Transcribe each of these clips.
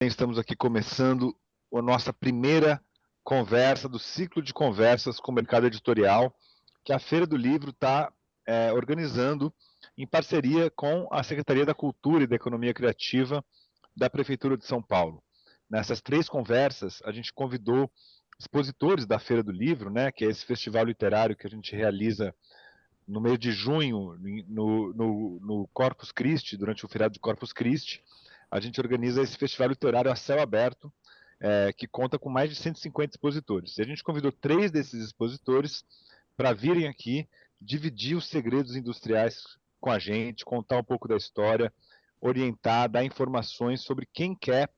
Estamos aqui começando a nossa primeira conversa do ciclo de conversas com o mercado editorial, que a Feira do Livro está organizando em parceria com a Secretaria da Cultura e da Economia Criativa da Prefeitura de São Paulo. Nessas 3 conversas, a gente convidou expositores da Feira do Livro, né, que é esse festival literário que a gente realiza no mês de junho, no Corpus Christi, durante o feriado de Corpus Christi. A gente organiza esse festival literário a céu aberto, que conta com mais de 150 expositores. E a gente convidou 3 desses expositores para virem aqui dividir os segredos industriais com a gente, contar um pouco da história, orientar, dar informações sobre quem quer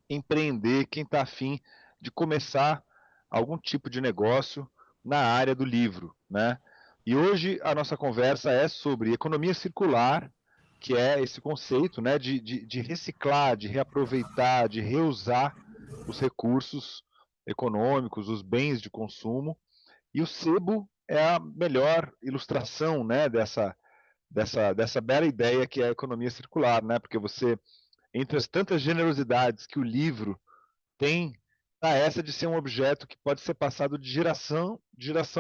empreender, quem está afim de começar algum tipo de negócio na área do livro, né? E hoje a nossa conversa é sobre economia circular, que é esse conceito, né, de reciclar, de reaproveitar, de reusar os recursos econômicos, os bens de consumo. E o sebo é a melhor ilustração, né, dessa bela ideia que é a economia circular, né? Porque você, entre as tantas generosidades que o livro tem, essa de ser um objeto que pode ser passado de geração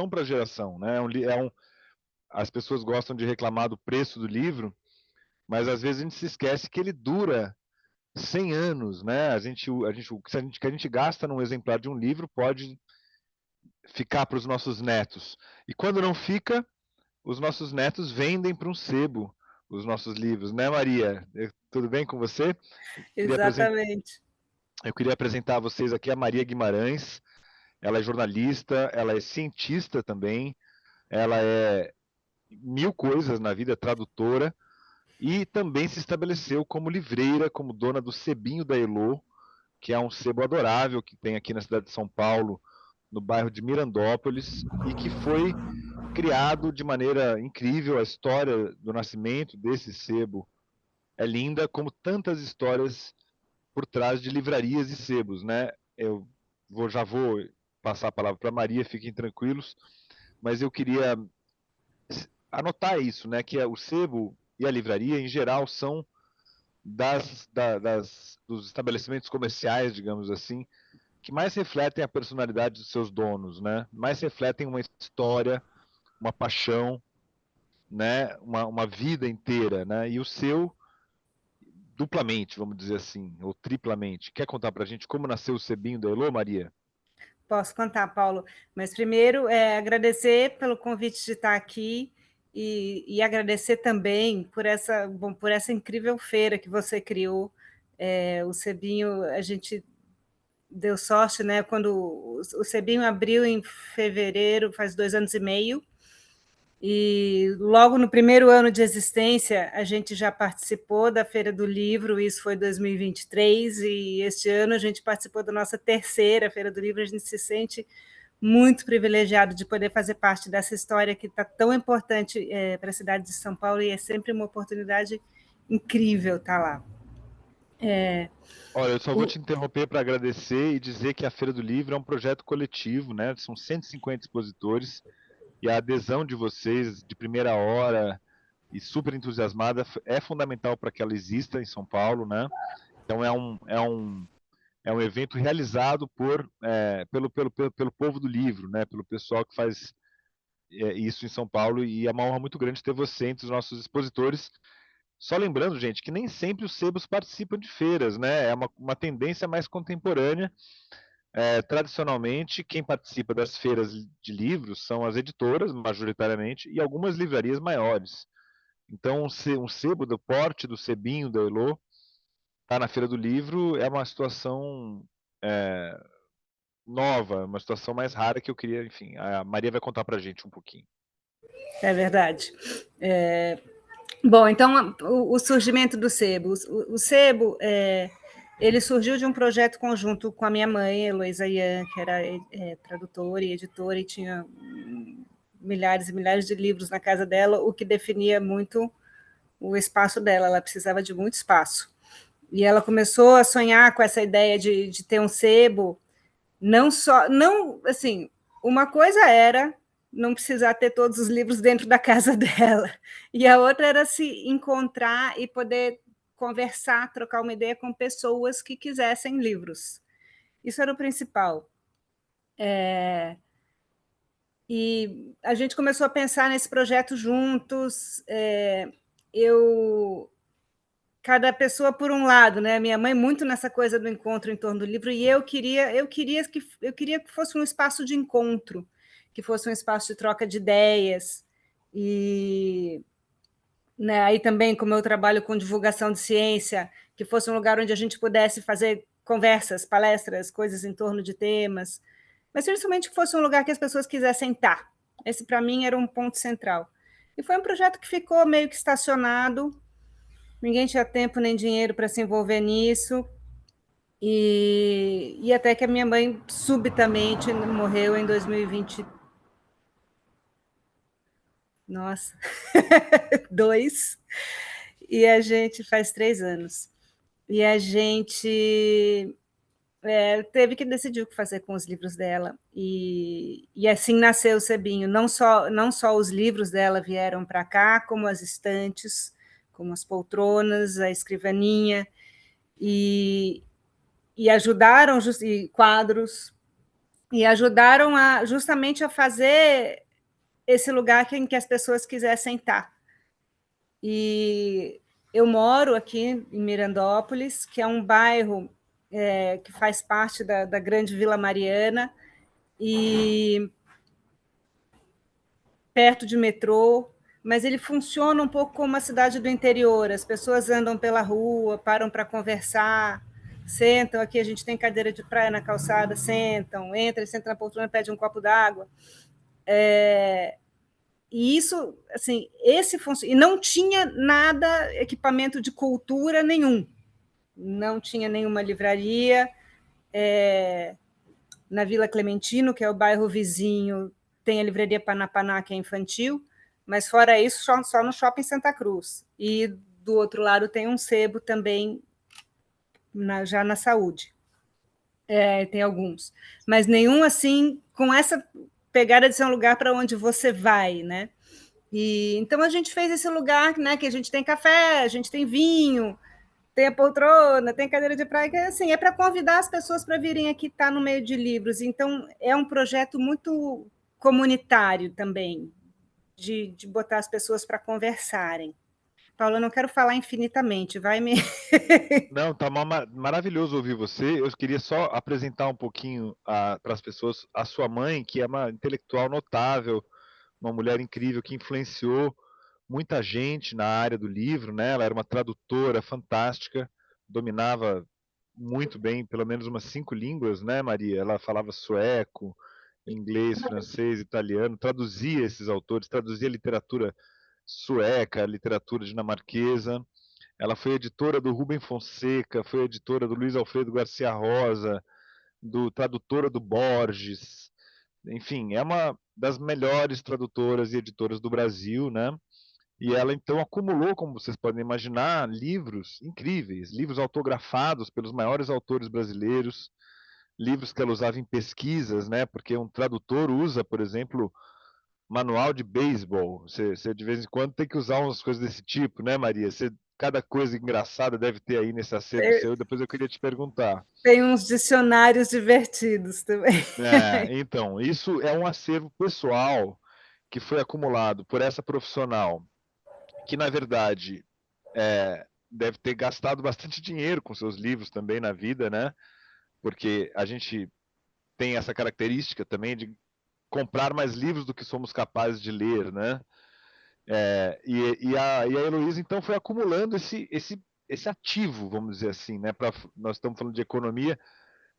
para geração, né? As pessoas gostam de reclamar do preço do livro, mas às vezes a gente se esquece que ele dura 100 anos, né? O que a gente gasta num exemplar de um livro pode ficar para os nossos netos. E quando não fica, os nossos netos vendem para um sebo os nossos livros, né, Maria? Tudo bem com você? Exatamente. Eu queria apresentar a vocês aqui a Maria Guimarães. Ela é jornalista, ela é cientista também, ela é 1000 coisas na vida, tradutora, e também se estabeleceu como livreira, como dona do Sebinho da Elô, que é um sebo adorável que tem aqui na cidade de São Paulo, no bairro de Mirandópolis, e que foi criado de maneira incrível. A história do nascimento desse sebo é linda, como tantas histórias por trás de livrarias e sebos, né? Já vou passar a palavra para a Maria, fiquem tranquilos, mas eu queria anotar isso, né? Que o sebo e a livraria, em geral, são dos estabelecimentos comerciais, digamos assim, que mais refletem a personalidade dos seus donos, né? Mais refletem uma história, uma paixão, né? Uma vida inteira, né? E o seu duplamente, vamos dizer assim, ou triplamente. Quer contar para a gente como nasceu o Sebinho da Elô, Maria? Posso contar, Paulo. Mas primeiro, agradecer pelo convite de estar aqui e agradecer também por essa incrível feira que você criou. O Sebinho, a gente deu sorte, né? Quando o Sebinho abriu em fevereiro, faz 2 anos e meio, e logo no primeiro ano de existência, a gente já participou da Feira do Livro, isso foi 2023, e este ano a gente participou da nossa terceira Feira do Livro. A gente se sente muito privilegiado de poder fazer parte dessa história que está tão importante para a cidade de São Paulo, e é sempre uma oportunidade incrível estar lá. Olha, eu só vou te interromper para agradecer e dizer que a Feira do Livro é um projeto coletivo, né? São 150 expositores e a adesão de vocês de primeira hora e super entusiasmada é fundamental para que ela exista em São Paulo, né? Então é um evento realizado pelo povo do livro, né? Pelo pessoal que faz isso em São Paulo, e é uma honra muito grande ter você entre os nossos expositores. Só lembrando, gente, que nem sempre os sebos participam de feiras, né? É uma tendência mais contemporânea. Tradicionalmente, quem participa das feiras de livros são as editoras, majoritariamente, e algumas livrarias maiores. Então, um sebo do porte do Sebinho da Elô estar na Feira do Livro é uma situação é, nova, uma situação mais rara que eu queria, enfim, a Maria vai contar para a gente um pouquinho. É verdade. Bom, então, o surgimento do sebo. O sebo, ele surgiu de um projeto conjunto com a minha mãe, Heloísa Ian, que era tradutora e editora, e tinha milhares e milhares de livros na casa dela, o que definia muito o espaço dela. Ela precisava de muito espaço. E ela começou a sonhar com essa ideia de ter um sebo, não assim, uma coisa era não precisar ter todos os livros dentro da casa dela, e a outra era se encontrar e poder conversar, trocar uma ideia com pessoas que quisessem livros. Isso era o principal. E a gente começou a pensar nesse projeto juntos. Cada pessoa por um lado, né? Minha mãe muito nessa coisa do encontro em torno do livro, e eu queria que fosse um espaço de encontro, que fosse um espaço de troca de ideias. E, né, aí também, como eu trabalho com divulgação de ciência, que fosse um lugar onde a gente pudesse fazer conversas, palestras, coisas em torno de temas, mas principalmente que fosse um lugar que as pessoas quisessem estar. Esse, para mim, era um ponto central. E foi um projeto que ficou meio que estacionado, ninguém tinha tempo nem dinheiro para se envolver nisso, e até que a minha mãe subitamente morreu em 2020. Nossa, dois, e a gente faz 3 anos. E a gente teve que decidir o que fazer com os livros dela. E assim nasceu o Sebinho. Não só os livros dela vieram para cá, como as estantes, como as poltronas, a escrivaninha, e ajudaram, e quadros, e ajudaram justamente a fazer esse lugar em que as pessoas quisessem estar. E eu moro aqui em Mirandópolis, que é um bairro que faz parte da grande Vila Mariana, e perto de metrô, mas ele funciona um pouco como uma cidade do interior. As pessoas andam pela rua, param para conversar, sentam. Aqui a gente tem cadeira de praia na calçada, sentam na poltrona, pedem um copo d'água. E isso, assim, e não tinha nada, equipamento de cultura nenhum. Não tinha nenhuma livraria. Na Vila Clementino, que é o bairro vizinho, tem a livraria Panapaná, que é infantil, mas fora isso, só no Shopping Santa Cruz. E do outro lado tem um sebo também, já na saúde. Tem alguns. Mas nenhum assim, com essa pegada de ser um lugar para onde você vai, né? E então a gente fez esse lugar, né, que a gente tem café, a gente tem vinho, tem a poltrona, tem cadeira de praia, que assim, é para convidar as pessoas para virem aqui estar no meio de livros. Então, é um projeto muito comunitário também, de botar as pessoas para conversarem. Paula, eu não quero falar infinitamente, vai me. Não, tá maravilhoso ouvir você. Eu queria só apresentar um pouquinho para as pessoas a sua mãe, que é uma intelectual notável, uma mulher incrível que influenciou muita gente na área do livro, né? Ela era uma tradutora fantástica, dominava muito bem, pelo menos umas 5 línguas, né, Maria? Ela falava sueco, inglês, francês, italiano, traduzia esses autores, traduzia literatura sueca, literatura dinamarquesa. Ela foi editora do Rubem Fonseca, foi editora do Luiz Alfredo Garcia Rosa, tradutora do Borges. Enfim, é uma das melhores tradutoras e editoras do Brasil, né? E ela então acumulou, como vocês podem imaginar, livros incríveis, livros autografados pelos maiores autores brasileiros, livros que ela usava em pesquisas, né? Porque um tradutor usa, por exemplo, manual de beisebol. Você de vez em quando tem que usar umas coisas desse tipo, né, Maria? Cada coisa engraçada deve ter aí nesse acervo seu. Depois eu queria te perguntar. Tem uns dicionários divertidos também. Então, isso é um acervo pessoal que foi acumulado por essa profissional, que na verdade deve ter gastado bastante dinheiro com seus livros também na vida, né? Porque a gente tem essa característica também de comprar mais livros do que somos capazes de ler, né? E a Heloísa, então, foi acumulando esse ativo, vamos dizer assim, né? Nós estamos falando de economia,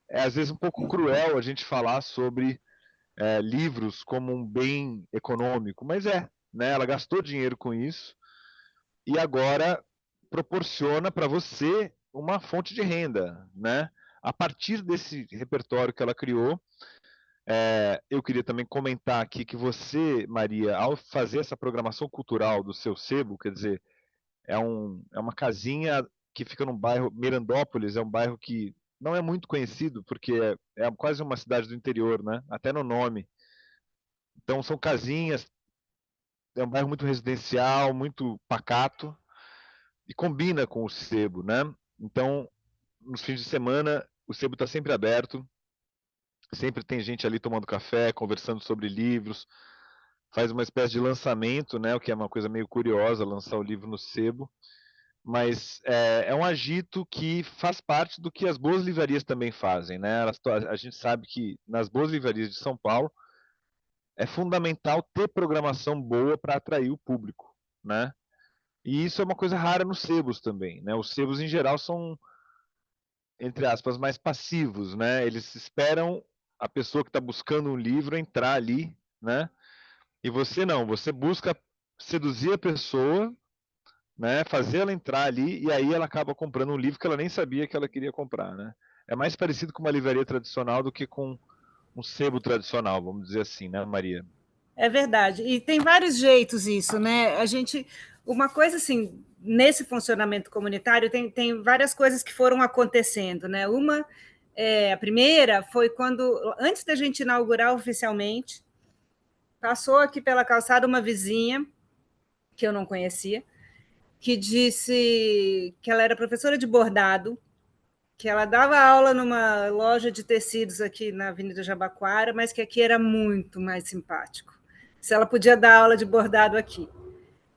é às vezes um pouco cruel a gente falar sobre livros como um bem econômico, mas né? Ela gastou dinheiro com isso e agora proporciona para você uma fonte de renda, né? A partir desse repertório que ela criou, eu queria também comentar aqui que você, Maria, ao fazer essa programação cultural do seu sebo, quer dizer, é uma casinha que fica no bairro Mirandópolis, é um bairro que não é muito conhecido, porque é quase uma cidade do interior, né? Até no nome. Então são casinhas, é um bairro muito residencial, muito pacato, e combina com o sebo, né? Então, nos fins de semana, o sebo está sempre aberto, sempre tem gente ali tomando café, conversando sobre livros, faz uma espécie de lançamento, né? O que é uma coisa meio curiosa, lançar o livro no sebo, mas é um agito que faz parte do que as boas livrarias também fazem, né? A gente sabe que nas boas livrarias de São Paulo é fundamental ter programação boa para atrair o público, né? E isso é uma coisa rara nos sebos também, né? Os sebos em geral são, entre aspas, mais passivos, né? Eles esperam a pessoa que está buscando um livro entrar ali, né? E você não, você busca seduzir a pessoa, né? Fazer ela entrar ali e aí ela acaba comprando um livro que ela nem sabia que ela queria comprar, né? É mais parecido com uma livraria tradicional do que com um sebo tradicional, vamos dizer assim, né, Maria? É verdade. E tem vários jeitos isso, né? Uma coisa assim, nesse funcionamento comunitário, tem várias coisas que foram acontecendo, né? A primeira foi quando, antes da gente inaugurar oficialmente, passou aqui pela calçada uma vizinha, que eu não conhecia, que disse que ela era professora de bordado, que ela dava aula numa loja de tecidos aqui na Avenida Jabaquara, mas que aqui era muito mais simpático. Se ela podia dar aula de bordado aqui.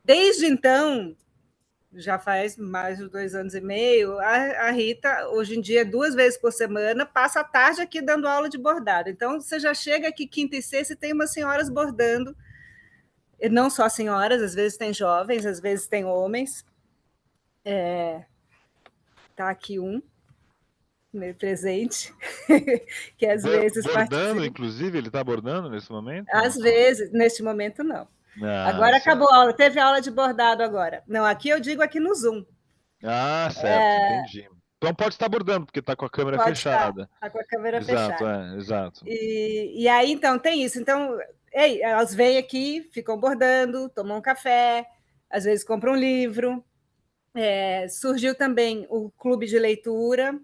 Desde então, já faz mais de 2 anos e meio, a Rita, hoje em dia, 2 vezes por semana, passa a tarde aqui dando aula de bordado. Então, você já chega aqui quinta e sexta e tem umas senhoras bordando, e não só senhoras, às vezes tem jovens, às vezes tem homens. Está aqui um presente, que às vezes Bordando, participa. inclusive, ele está bordando nesse momento? Às vezes, neste momento, não. Ah, Agora certo. acabou a aula, teve aula de bordado agora. Não, aqui eu digo aqui no Zoom. Ah, certo, entendi. Então pode estar bordando, porque está com a câmera Pode estar, fechada. está com a câmera Exato, fechada. exato. E aí, então, tem isso. Então, elas vêm aqui, ficam bordando, tomam um café, às vezes compram um livro. Surgiu também o clube de leitura,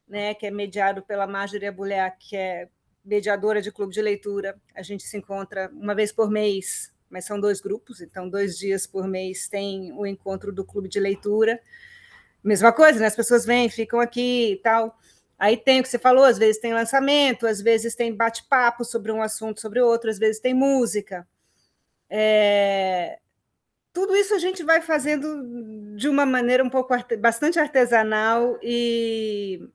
né, que é mediado pela Marjorie Abulhar, que é mediadora de clube de leitura. A gente se encontra uma vez por mês, mas são 2 grupos, então 2 dias por mês tem o encontro do clube de leitura. Mesma coisa, né? As pessoas vêm, ficam aqui e tal. Aí tem o que você falou, às vezes tem lançamento, às vezes tem bate-papo sobre um assunto, sobre outro, às vezes tem música. Tudo isso a gente vai fazendo de uma maneira bastante artesanal e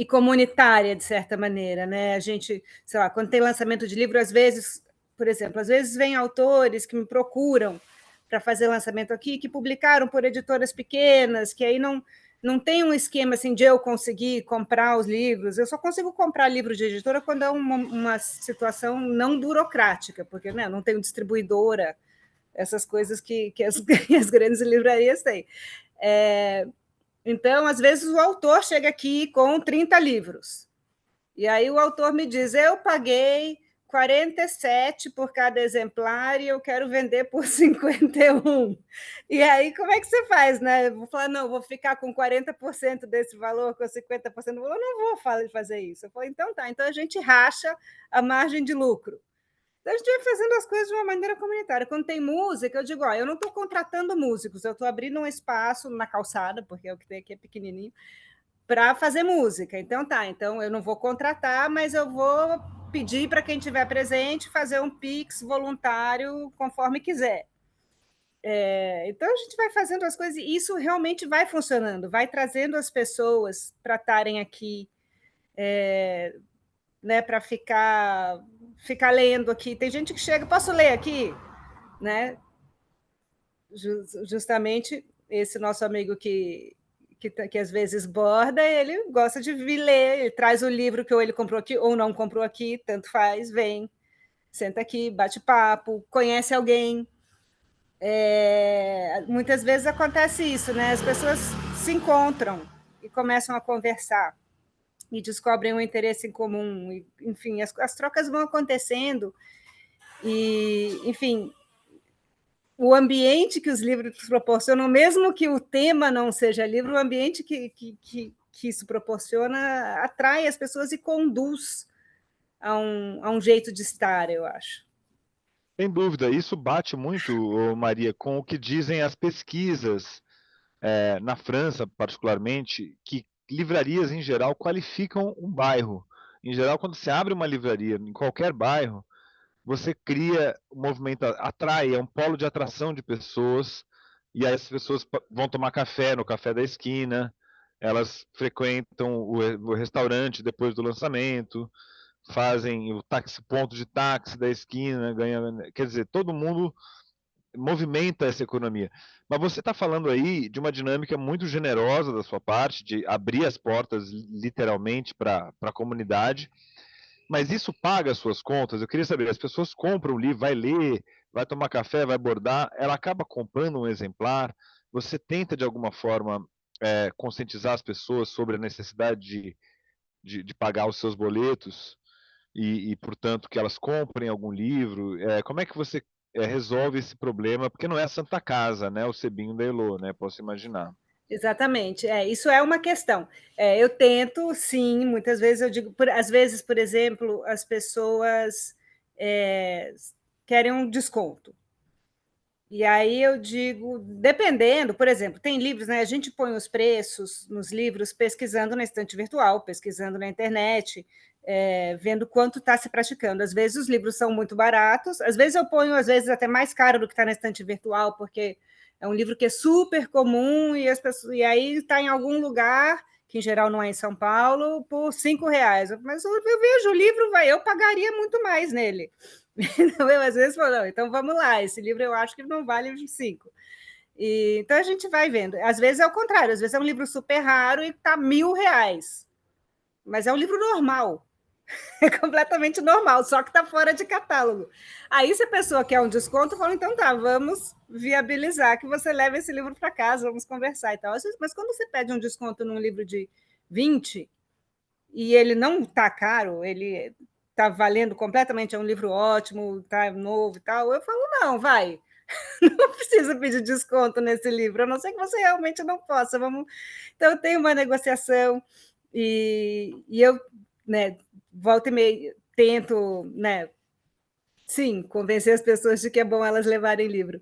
comunitária, de certa maneira, né? A gente, sei lá, quando tem lançamento de livro, às vezes, por exemplo, às vezes vêm autores que me procuram para fazer lançamento aqui, que publicaram por editoras pequenas, que aí não tem um esquema assim de eu conseguir comprar os livros. Eu só consigo comprar livro de editora quando é uma situação não burocrática, porque, né, não tenho distribuidora, essas coisas que as grandes livrarias têm. Então, às vezes, o autor chega aqui com 30 livros. E aí o autor me diz: eu paguei 47 por cada exemplar e eu quero vender por 51. E aí, como é que você faz, né? Eu vou falar, não, vou ficar com 40% desse valor, com 50% do valor, eu não vou fazer isso. Eu falo, então tá, então a gente racha a margem de lucro. Então, a gente vai fazendo as coisas de uma maneira comunitária. Quando tem música, eu digo, ó, eu não estou contratando músicos, eu estou abrindo um espaço na calçada, porque é o que tem aqui é pequenininho, para fazer música. Então tá, então eu não vou contratar, mas eu vou pedir para quem estiver presente fazer um Pix voluntário conforme quiser. Então a gente vai fazendo as coisas e isso realmente vai funcionando, vai trazendo as pessoas para estarem aqui, né, para ficar lendo aqui. Tem gente que chega, posso ler aqui? Né? Justamente esse nosso amigo que às vezes borda, ele gosta de vir ler, ele traz o livro que ou ele comprou aqui ou não comprou aqui, tanto faz, vem, senta aqui, bate papo, conhece alguém. Muitas vezes acontece isso, né? As pessoas se encontram e começam a conversar e descobrem um interesse em comum, e, enfim, as trocas vão acontecendo e, enfim, o ambiente que os livros proporcionam, mesmo que o tema não seja livro, o ambiente que isso proporciona atrai as pessoas e conduz a um jeito de estar, eu acho. Sem dúvida, isso bate muito, Maria, com o que dizem as pesquisas na França, particularmente, que livrarias, em geral, qualificam um bairro. Em geral, quando você abre uma livraria em qualquer bairro, você cria um movimento, atrai, é um polo de atração de pessoas, e aí as pessoas vão tomar café no café da esquina, elas frequentam o restaurante depois do lançamento, fazem o táxi, ponto de táxi da esquina, quer dizer, todo mundo movimenta essa economia. Mas você está falando aí de uma dinâmica muito generosa da sua parte, de abrir as portas literalmente para a comunidade, mas isso paga as suas contas? Eu queria saber, as pessoas compram o livro, vai ler, vai tomar café, vai bordar, ela acaba comprando um exemplar, você tenta de alguma forma conscientizar as pessoas sobre a necessidade de pagar os seus boletos portanto, que elas comprem algum livro? Como é que você resolve esse problema? Porque não é a Santa Casa, né? O Sebinho da Elô, né? Posso imaginar. Exatamente, isso é uma questão. Eu tento, sim, muitas vezes eu digo, às vezes, por exemplo, as pessoas querem um desconto. E aí eu digo, dependendo, por exemplo, tem livros, né? A gente põe os preços nos livros pesquisando na estante virtual, pesquisando na internet, vendo quanto está se praticando. Às vezes os livros são muito baratos, às vezes eu ponho, às vezes, até mais caro do que está na estante virtual, porque é um livro que é super comum e, e aí está em algum lugar, que em geral não é em São Paulo, por R$ 5. Mas eu vejo o livro, eu pagaria muito mais nele. Então, eu às vezes falo, não, então vamos lá, esse livro eu acho que não vale os 5. Então a gente vai vendo. Às vezes é o contrário, às vezes é um livro super raro e está R$ 1.000, mas é um livro normal, é completamente normal, só que está fora de catálogo. Aí, se a pessoa quer um desconto, eu falo, então tá, vamos viabilizar que você leve esse livro para casa, vamos conversar e tal. Mas quando você pede um desconto num livro de 20 e ele não está caro, ele está valendo completamente, é um livro ótimo, está novo e tal, eu falo, não, vai, não precisa pedir desconto nesse livro, a não ser que você realmente não possa. Vamos... Então, eu tenho uma negociação e eu, né, volta e meia, tento, né, sim, convencer as pessoas de que é bom elas levarem livro.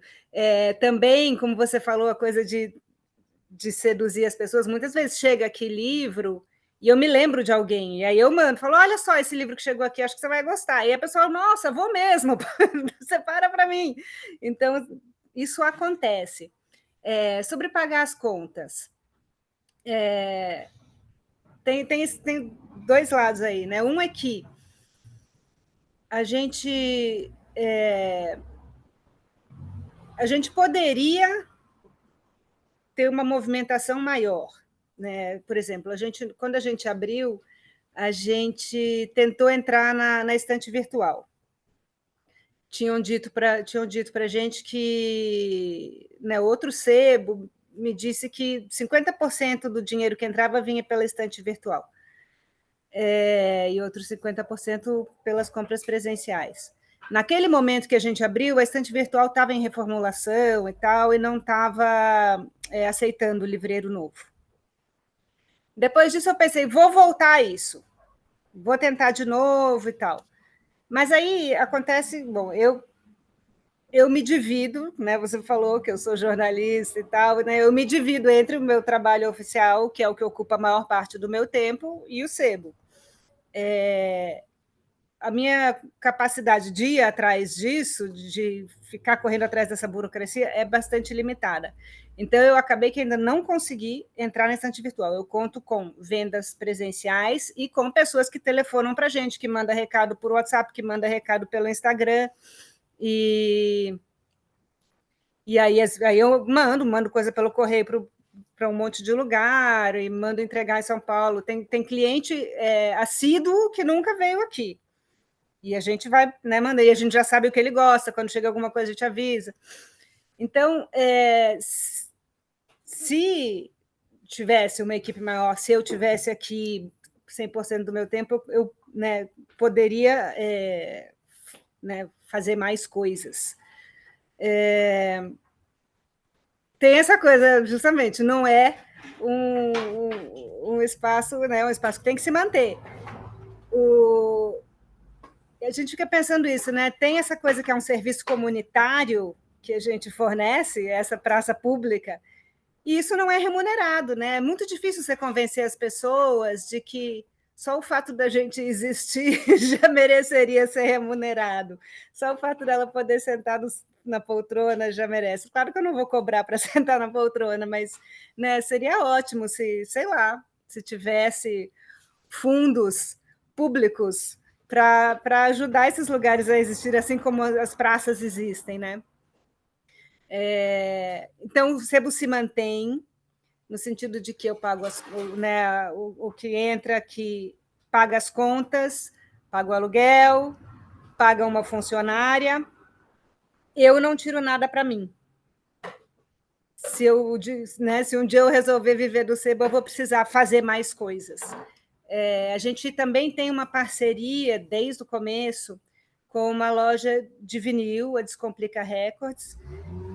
Também, como você falou, a coisa de seduzir as pessoas, muitas vezes chega aqui livro e eu me lembro de alguém, e aí eu mando, falo, olha só esse livro que chegou aqui, acho que você vai gostar. E a pessoa, nossa, vou mesmo, separa para mim. Então, isso acontece. Sobre pagar as contas, tem dois lados aí, né? Um é que a gente poderia ter uma movimentação maior, né? Por exemplo, quando a gente abriu, a gente tentou entrar na estante virtual. Tinham dito para a gente que, né, outro sebo me disse que 50% do dinheiro que entrava vinha pela estante virtual, e outros 50% pelas compras presenciais. Naquele momento que a gente abriu, a estante virtual estava em reformulação e tal, e não estava aceitando o livreiro novo. Depois disso, eu pensei, vou voltar a isso, vou tentar de novo e tal. Mas aí acontece, bom, eu me divido, né? Você falou que eu sou jornalista e tal, né? Eu me divido entre o meu trabalho oficial, que é o que ocupa a maior parte do meu tempo, e o sebo. A minha capacidade de ir atrás disso, de ficar correndo atrás dessa burocracia, é bastante limitada. Então, eu acabei que ainda não consegui entrar na estante virtual. Eu conto com vendas presenciais e com pessoas que telefonam para a gente, que manda recado por WhatsApp, que manda recado pelo Instagram. E aí eu mando coisa pelo correio para um monte de lugar e mando entregar em São Paulo. Tem cliente assíduo que nunca veio aqui. E a gente vai, né, manda, e a gente já sabe o que ele gosta, quando chega alguma coisa a gente avisa. Então, se tivesse uma equipe maior, se eu tivesse aqui 100% do meu tempo, eu né, poderia né, fazer mais coisas. Tem essa coisa, justamente, não é um espaço, né, um espaço que tem que se manter. A gente fica pensando isso, né? Tem essa coisa que é um serviço comunitário que a gente fornece, essa praça pública, E isso não é remunerado, né? É muito difícil você convencer as pessoas de que só o fato da gente existir já mereceria ser remunerado. Só o fato dela poder sentar na poltrona já merece. Claro que eu não vou cobrar para sentar na poltrona, mas, né, seria ótimo se, sei lá, se tivesse fundos públicos para ajudar esses lugares a existir, assim como as praças existem, né? Então, o sebo se mantém, no sentido de que eu pago né, o que entra aqui, paga as contas, paga o aluguel, paga uma funcionária, eu não tiro nada para mim. Se um dia eu resolver viver do sebo, eu vou precisar fazer mais coisas. A gente também tem uma parceria, desde o começo, com uma loja de vinil, a Descomplica Records,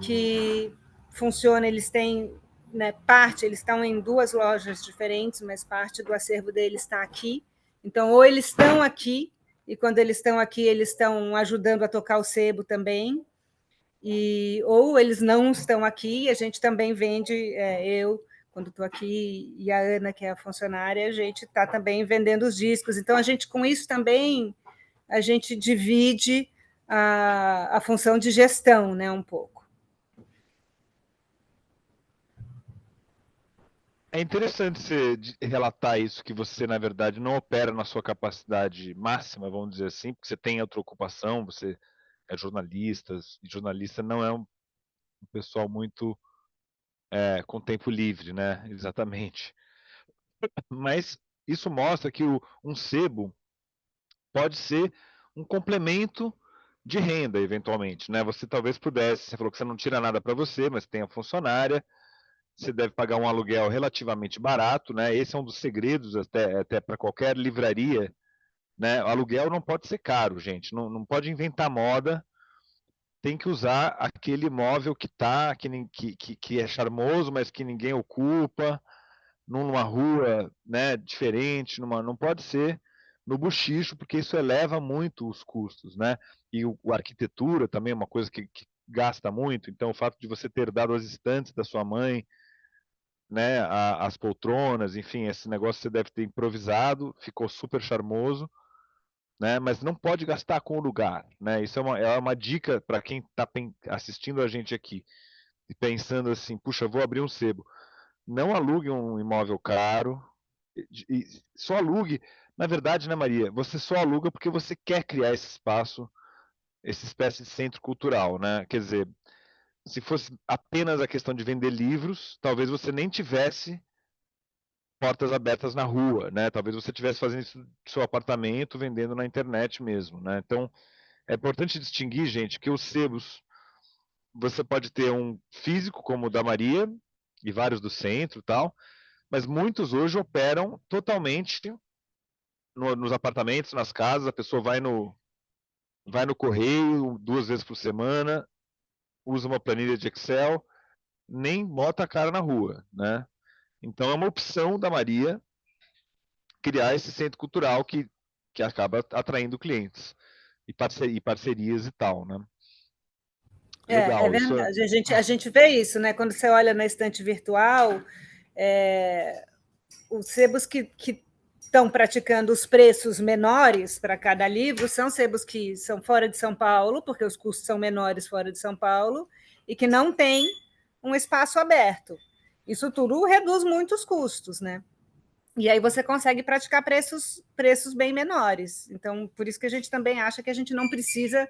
que funciona, eles têm, né, eles estão em 2 lojas diferentes, mas parte do acervo deles está aqui. Então, ou eles estão aqui, e quando eles estão aqui, eles estão ajudando a tocar o sebo também, ou eles não estão aqui, a gente também vende, eu, quando estou aqui, e a Ana, que é a funcionária, a gente está também vendendo os discos. Então, a gente, com isso também, a gente divide a função de gestão, né, um pouco. É interessante você relatar isso, que você, na verdade, não opera na sua capacidade máxima, vamos dizer assim, porque você tem outra ocupação, você é jornalista, e jornalista não é um pessoal muito com tempo livre, né? Exatamente. Mas isso mostra que um sebo pode ser um complemento de renda, eventualmente, né? Você talvez pudesse, você falou que você não tira nada para você, mas tem a funcionária, você deve pagar um aluguel relativamente barato, né? Esse é um dos segredos até para qualquer livraria, né? O aluguel não pode ser caro, gente. Não pode inventar moda. Tem que usar aquele imóvel que tá, que é charmoso, mas que ninguém ocupa, numa rua, né, diferente, não pode ser no buchicho, porque isso eleva muito os custos, né? E a arquitetura também é uma coisa que gasta muito. Então, o fato de você ter dado as estantes da sua mãe, né, as poltronas, enfim, esse negócio você deve ter improvisado, ficou super charmoso, né, mas não pode gastar com o lugar, né, isso é uma dica para quem está assistindo a gente aqui, e pensando assim, puxa, vou abrir um sebo, não alugue um imóvel caro, e só alugue, na verdade, né, Maria, você só aluga porque você quer criar esse espaço, essa espécie de centro cultural, né, quer dizer, se fosse apenas a questão de vender livros, talvez você nem tivesse portas abertas na rua, né? Talvez você estivesse fazendo isso no seu apartamento, vendendo na internet mesmo, né? Então, é importante distinguir, gente, que os sebos, você pode ter um físico como o da Maria e vários do centro, e tal, mas muitos hoje operam totalmente nos apartamentos, nas casas, a pessoa vai no correio 2 vezes por semana, usa uma planilha de Excel, nem bota a cara na rua, né? Então é uma opção da Maria criar esse centro cultural que acaba atraindo clientes e parcerias e tal, né? É Legal, isso é. verdade. A gente vê isso, né? Quando você olha na estante virtual, os sebos que estão praticando os preços menores para cada livro são sebos que são fora de São Paulo, porque os custos são menores fora de São Paulo, e que não têm um espaço aberto. Isso tudo reduz muitos custos, né? E aí você consegue praticar preços bem menores. Então, por isso que a gente também acha que a gente não precisa,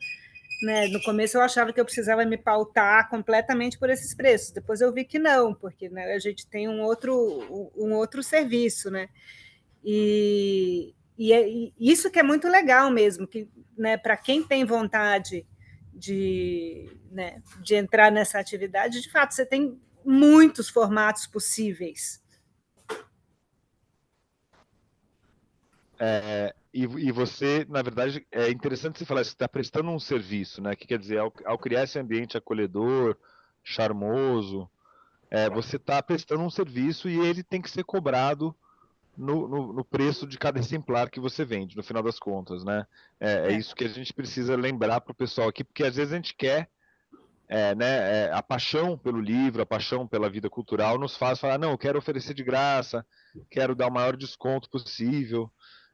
né? No começo eu achava que eu precisava me pautar completamente por esses preços. Depois eu vi que não, porque, né, a gente tem um outro serviço, né? E isso que é muito legal mesmo, que, né, para quem tem vontade de entrar nessa atividade, de fato, você tem muitos formatos possíveis. E você, na verdade, é interessante você falar isso, você está prestando um serviço, né? Que quer dizer, ao criar esse ambiente acolhedor, charmoso, você está prestando um serviço e ele tem que ser cobrado no preço de cada exemplar que você vende, no final das contas, né? É É. isso que a gente precisa lembrar para o pessoal aqui, porque às vezes a gente quer a paixão pelo livro, a paixão pela vida cultural nos faz falar, não, eu quero oferecer de graça, quero dar o maior desconto possível,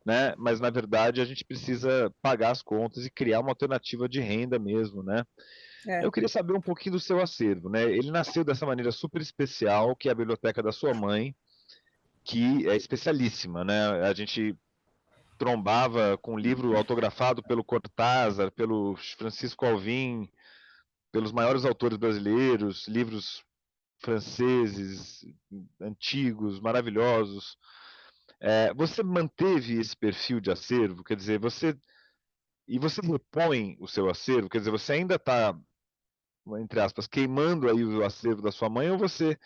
né? Mas na verdade a gente precisa pagar as contas e criar uma alternativa de renda mesmo, né? É. Eu queria saber um pouquinho do seu acervo, né? Ele nasceu dessa maneira super especial, que é a biblioteca da sua mãe, que é especialíssima, né? A gente trombava com um livro autografado pelo Cortázar, pelo Francisco Alvim, pelos maiores autores brasileiros, livros franceses, antigos, maravilhosos. Você manteve esse perfil de acervo? Quer dizer, você repõe o seu acervo? Quer dizer, você ainda está, entre aspas, queimando aí o acervo da sua mãe ou você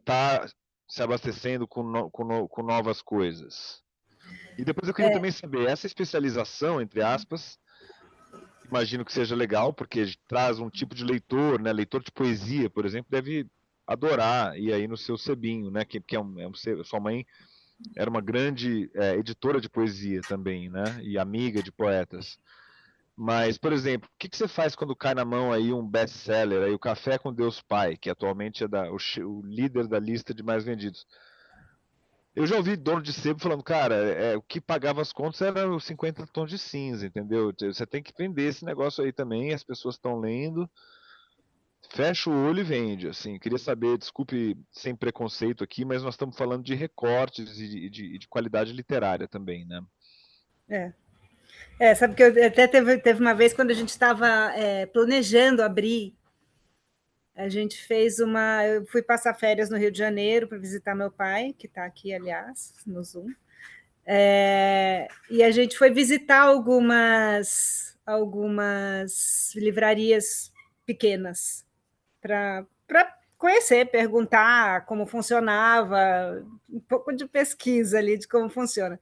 está se abastecendo com novas coisas? E depois eu queria também saber, essa especialização, entre aspas, imagino que seja legal, porque traz um tipo de leitor, né? Leitor de poesia, por exemplo, deve adorar ir aí no seu sebinho, né? Que sua mãe era uma grande editora de poesia também, né? E amiga de poetas. Mas, por exemplo, o que você faz quando cai na mão aí um best-seller, aí o Café com Deus Pai, que atualmente é o líder da lista de mais vendidos? Eu já ouvi dono de sebo falando, cara, o que pagava as contas era os 50 tons de cinza, entendeu? Você tem que vender esse negócio aí também, as pessoas estão lendo, fecha o olho e vende, assim. Queria saber, desculpe sem preconceito aqui, mas nós estamos falando de recortes e de qualidade literária também, né? Sabe que eu até teve uma vez quando a gente estava planejando abrir, a gente fez uma. Eu fui passar férias no Rio de Janeiro para visitar meu pai, que está aqui, aliás, no Zoom. E a gente foi visitar algumas livrarias pequenas para conhecer, perguntar como funcionava, um pouco de pesquisa ali de como funciona.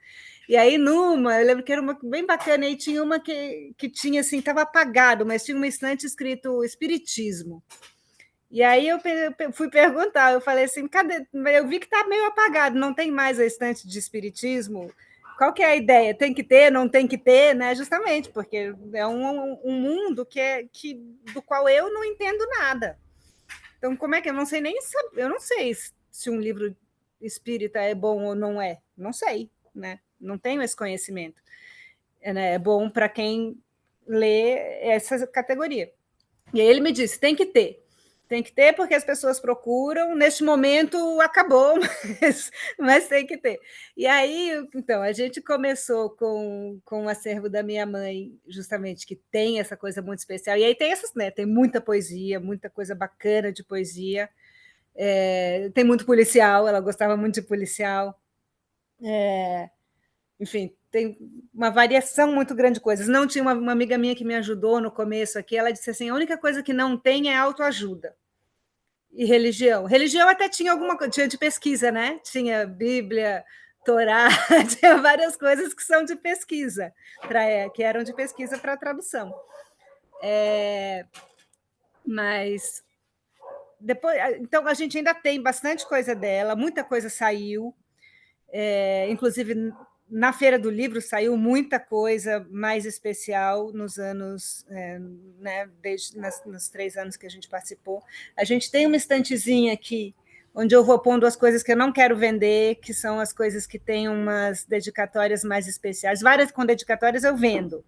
E aí, eu lembro que era uma bem bacana, e tinha uma que tinha assim, estava apagado, mas tinha uma estante escrito Espiritismo. E aí eu fui perguntar, eu falei assim, cadê? Eu vi que está meio apagado, não tem mais a estante de Espiritismo. Qual que é a ideia? Tem que ter, não tem que ter, né? Justamente, porque é um mundo do qual eu não entendo nada. Então, como é que eu não sei nem saber, eu não sei se um livro espírita é bom ou não é, não sei, né? Não tenho esse conhecimento. É bom para quem lê essa categoria. E aí ele me disse: tem que ter porque as pessoas procuram. Neste momento acabou, mas tem que ter. E aí, então, a gente começou com o acervo da minha mãe, justamente, que tem essa coisa muito especial. E aí tem essas, né? Tem muita poesia, muita coisa bacana de poesia. Tem muito policial, ela gostava muito de policial. Enfim, tem uma variação muito grande de coisas. Não tinha uma amiga minha que me ajudou no começo aqui, ela disse assim: a única coisa que não tem é autoajuda. E religião. Religião até tinha alguma coisa, tinha de pesquisa, né? Tinha Bíblia, Torá, tinha várias coisas que são de pesquisa, que eram de pesquisa para tradução. Mas depois, então a gente ainda tem bastante coisa dela, muita coisa saiu, inclusive na Feira do Livro saiu muita coisa mais especial nos anos, né, nos 3 anos que a gente participou. A gente tem uma estantezinha aqui, onde eu vou pondo as coisas que eu não quero vender, que são as coisas que têm umas dedicatórias mais especiais. Várias com dedicatórias eu vendo,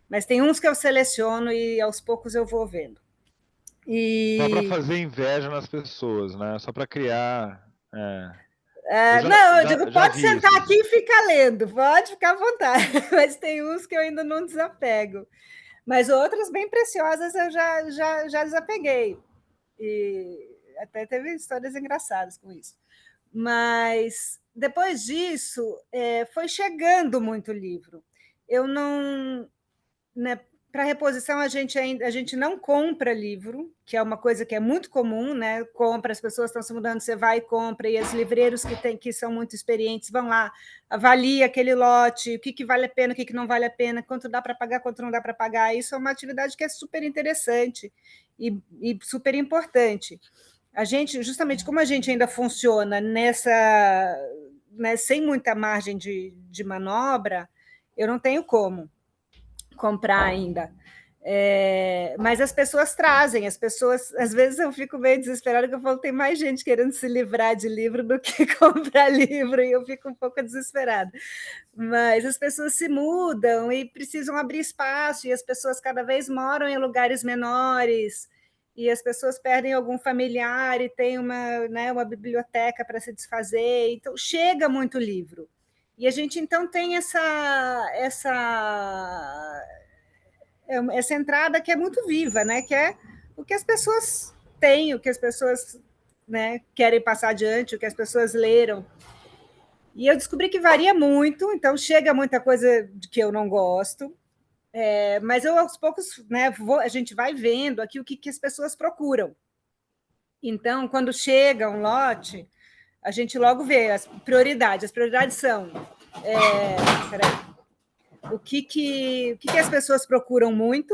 mas tem uns que eu seleciono e aos poucos eu vou vendo. Só para E fazer inveja nas pessoas, né? Só para criar. não, eu digo, Já pode vi sentar aqui esses. e ficar lendo, pode ficar à vontade, mas tem uns que eu ainda não desapego. Mas outras bem preciosas eu já desapeguei. E até teve histórias engraçadas com isso. Mas depois disso, foi chegando muito livro. Eu não, né, para reposição a gente não compra livro, que é uma coisa que é muito comum, né? Compra, as pessoas estão se mudando, você vai e compra, e os livreiros que são muito experientes vão lá, avalia aquele lote, o que vale a pena, o que não vale a pena, quanto dá para pagar, quanto não dá para pagar. Isso é uma atividade que é super interessante e super importante. A gente, justamente como a gente ainda funciona né, sem muita margem de manobra, eu não tenho como comprar ainda. Mas as pessoas trazem, às vezes eu fico meio desesperada, porque eu falo, tem mais gente querendo se livrar de livro do que comprar livro, e eu fico um pouco desesperada. Mas as pessoas se mudam e precisam abrir espaço, e as pessoas cada vez moram em lugares menores, e as pessoas perdem algum familiar e tem uma biblioteca para se desfazer, então chega muito livro. E a gente então tem essa entrada que é muito viva, né? Que é o que as pessoas têm, o que as pessoas, né, querem passar adiante, o que as pessoas leram. E eu descobri que varia muito, então chega muita coisa de que eu não gosto, mas eu aos poucos, né, a gente vai vendo aqui o que as pessoas procuram. Então, quando chega um lote, a gente logo vê as prioridades. As prioridades são o que as pessoas procuram muito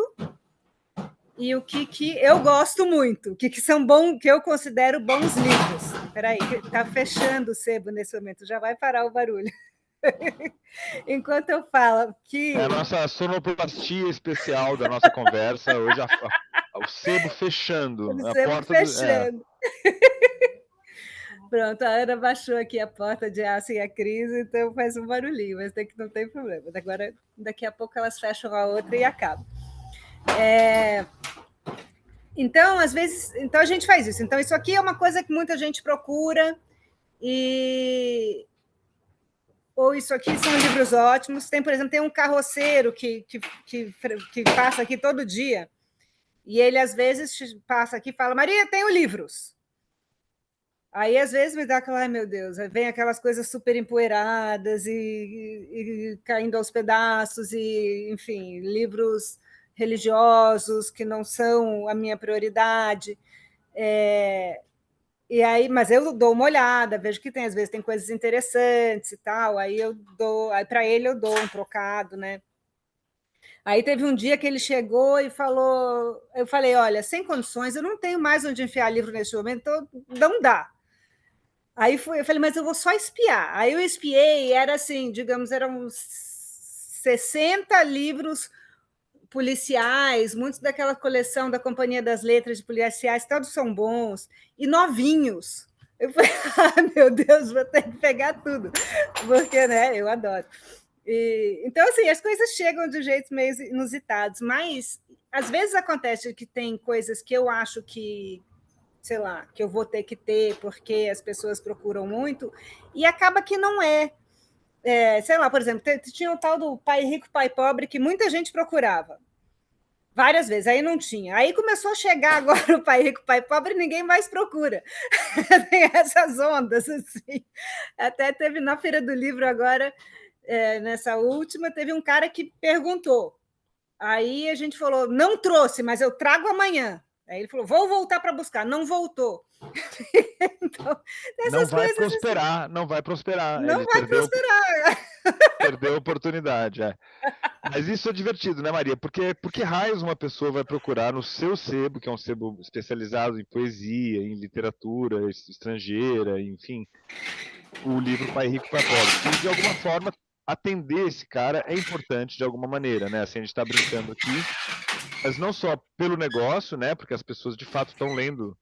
e o que eu gosto muito, o que são bons, que eu considero bons livros. Espera aí, que está fechando o sebo nesse momento, já vai parar o barulho. Enquanto eu falo que... É a nossa sonoplastia especial da nossa conversa, hoje o sebo fechando. O A sebo porta fechando. Pronto, a Ana baixou aqui a porta de aço e a Cris, então faz um barulhinho, mas não tem problema. Agora, daqui a pouco elas fecham a outra e acabam. Então, às vezes, então a gente faz isso. Então, isso aqui é uma coisa que muita gente procura, ou isso aqui são livros ótimos. Tem, por exemplo, tem um carroceiro que passa aqui todo dia, e ele, às vezes, passa aqui e fala, Maria, tenho livros. Aí, às vezes, me dá aquela, ai, meu Deus, vem aquelas coisas super empoeiradas e caindo aos pedaços, e, enfim, livros religiosos que não são a minha prioridade. E aí, mas eu dou uma olhada, vejo que tem, às vezes tem coisas interessantes e tal, aí para ele eu dou um trocado, né? Aí teve um dia que ele chegou e falou, eu falei, olha, sem condições, eu não tenho mais onde enfiar livro nesse momento, então não dá. Aí eu falei, mas eu vou só espiar. Aí eu espiei, era assim, digamos, eram 60 livros policiais, muitos daquela coleção da Companhia das Letras de policiais, todos são bons, e novinhos. Eu falei, meu Deus, vou ter que pegar tudo, porque, né, eu adoro. Então, assim, as coisas chegam de jeitos meio inusitados, mas às vezes acontece que tem coisas que eu acho que, sei lá, que eu vou ter que ter porque as pessoas procuram muito, e acaba que não é. Sei lá, por exemplo, tinha o tal do Pai Rico, Pai Pobre, que muita gente procurava. Várias vezes, aí não tinha. Aí começou a chegar agora o Pai Rico, Pai Pobre, e ninguém mais procura. Tem essas ondas, assim. Até teve na Feira do Livro agora, nessa última, teve um cara que perguntou. Aí a gente falou, não trouxe, mas eu trago amanhã. Aí ele falou, vou voltar para buscar. Não voltou. Então, não vai coisas prosperar, assim, não vai prosperar. não Ele vai prosperar. Perdeu a oportunidade, Mas isso é divertido, né, Maria? Porque raios uma pessoa vai procurar no seu sebo, que é um sebo especializado em poesia, em literatura estrangeira, enfim, o livro Pai Rico, Pai Pobre. E, de alguma forma, atender esse cara é importante de alguma maneira, né? Assim, a gente está brincando aqui, mas não só pelo negócio, né? Porque as pessoas, de fato, estão lendo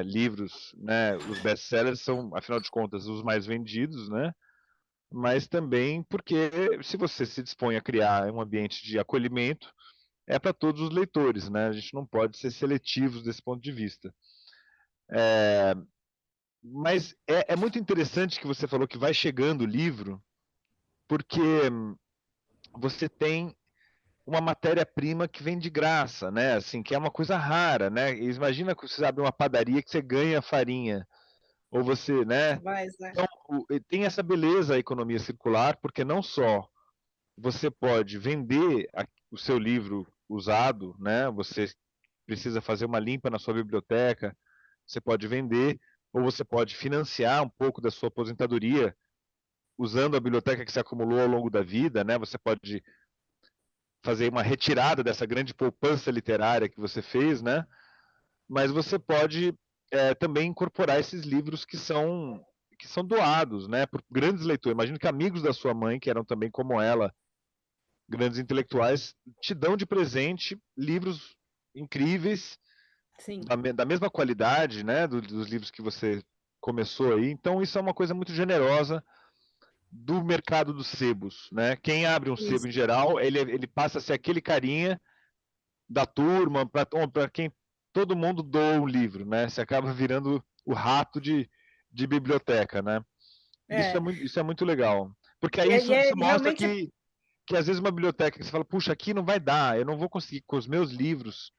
livros, né? Os best-sellers são, afinal de contas, os mais vendidos, né? Mas também porque se você se dispõe a criar um ambiente de acolhimento, é para todos os leitores, né? A gente não pode ser seletivos desse ponto de vista. Mas é muito interessante que você falou que vai chegando o livro, porque você tem uma matéria-prima que vem de graça, né? Assim, que é uma coisa rara, né? Imagina que você abre uma padaria que você ganha farinha, ou você, né? Então, tem essa beleza a economia circular, porque não só você pode vender o seu livro usado, né? Você precisa fazer uma limpa na sua biblioteca, você pode vender, ou você pode financiar um pouco da sua aposentadoria usando a biblioteca que se acumulou ao longo da vida, né? Você pode fazer uma retirada dessa grande poupança literária que você fez, né? Mas você pode também incorporar esses livros que são doados, né? Por grandes leitores. Imagino que amigos da sua mãe, que eram também como ela, grandes intelectuais te dão de presente livros incríveis, Sim. da mesma qualidade, né, dos livros que você começou aí. Então, isso é uma coisa muito generosa do mercado dos sebos, né? Quem abre um sebo Isso. em geral, ele passa a ser aquele carinha da turma, para quem todo mundo doa um livro, né? Você acaba virando o rato de biblioteca, né? Isso é muito legal. Porque aí isso mostra realmente que às vezes uma biblioteca que você fala, puxa, aqui não vai dar, eu não vou conseguir com os meus livros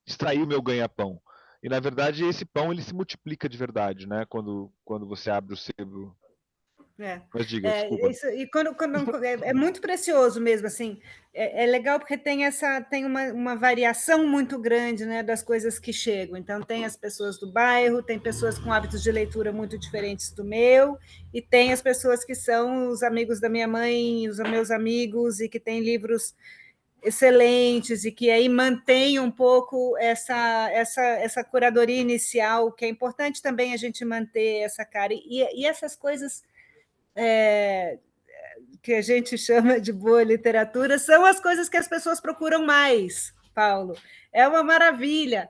extrair o meu ganha-pão. E na verdade esse pão ele se multiplica de verdade, né? Quando você abre o sebo. Mas diga, desculpa. Isso, e é muito precioso mesmo, assim, é legal porque tem uma variação muito grande, né, das coisas que chegam. Então, tem as pessoas do bairro, tem pessoas com hábitos de leitura muito diferentes do meu, e tem as pessoas que são os amigos da minha mãe, os meus amigos, e que têm livros excelentes, e que aí mantém um pouco essa curadoria inicial, que é importante também a gente manter essa cara. E essas coisas que a gente chama de boa literatura são as coisas que as pessoas procuram mais, Paulo. É uma maravilha.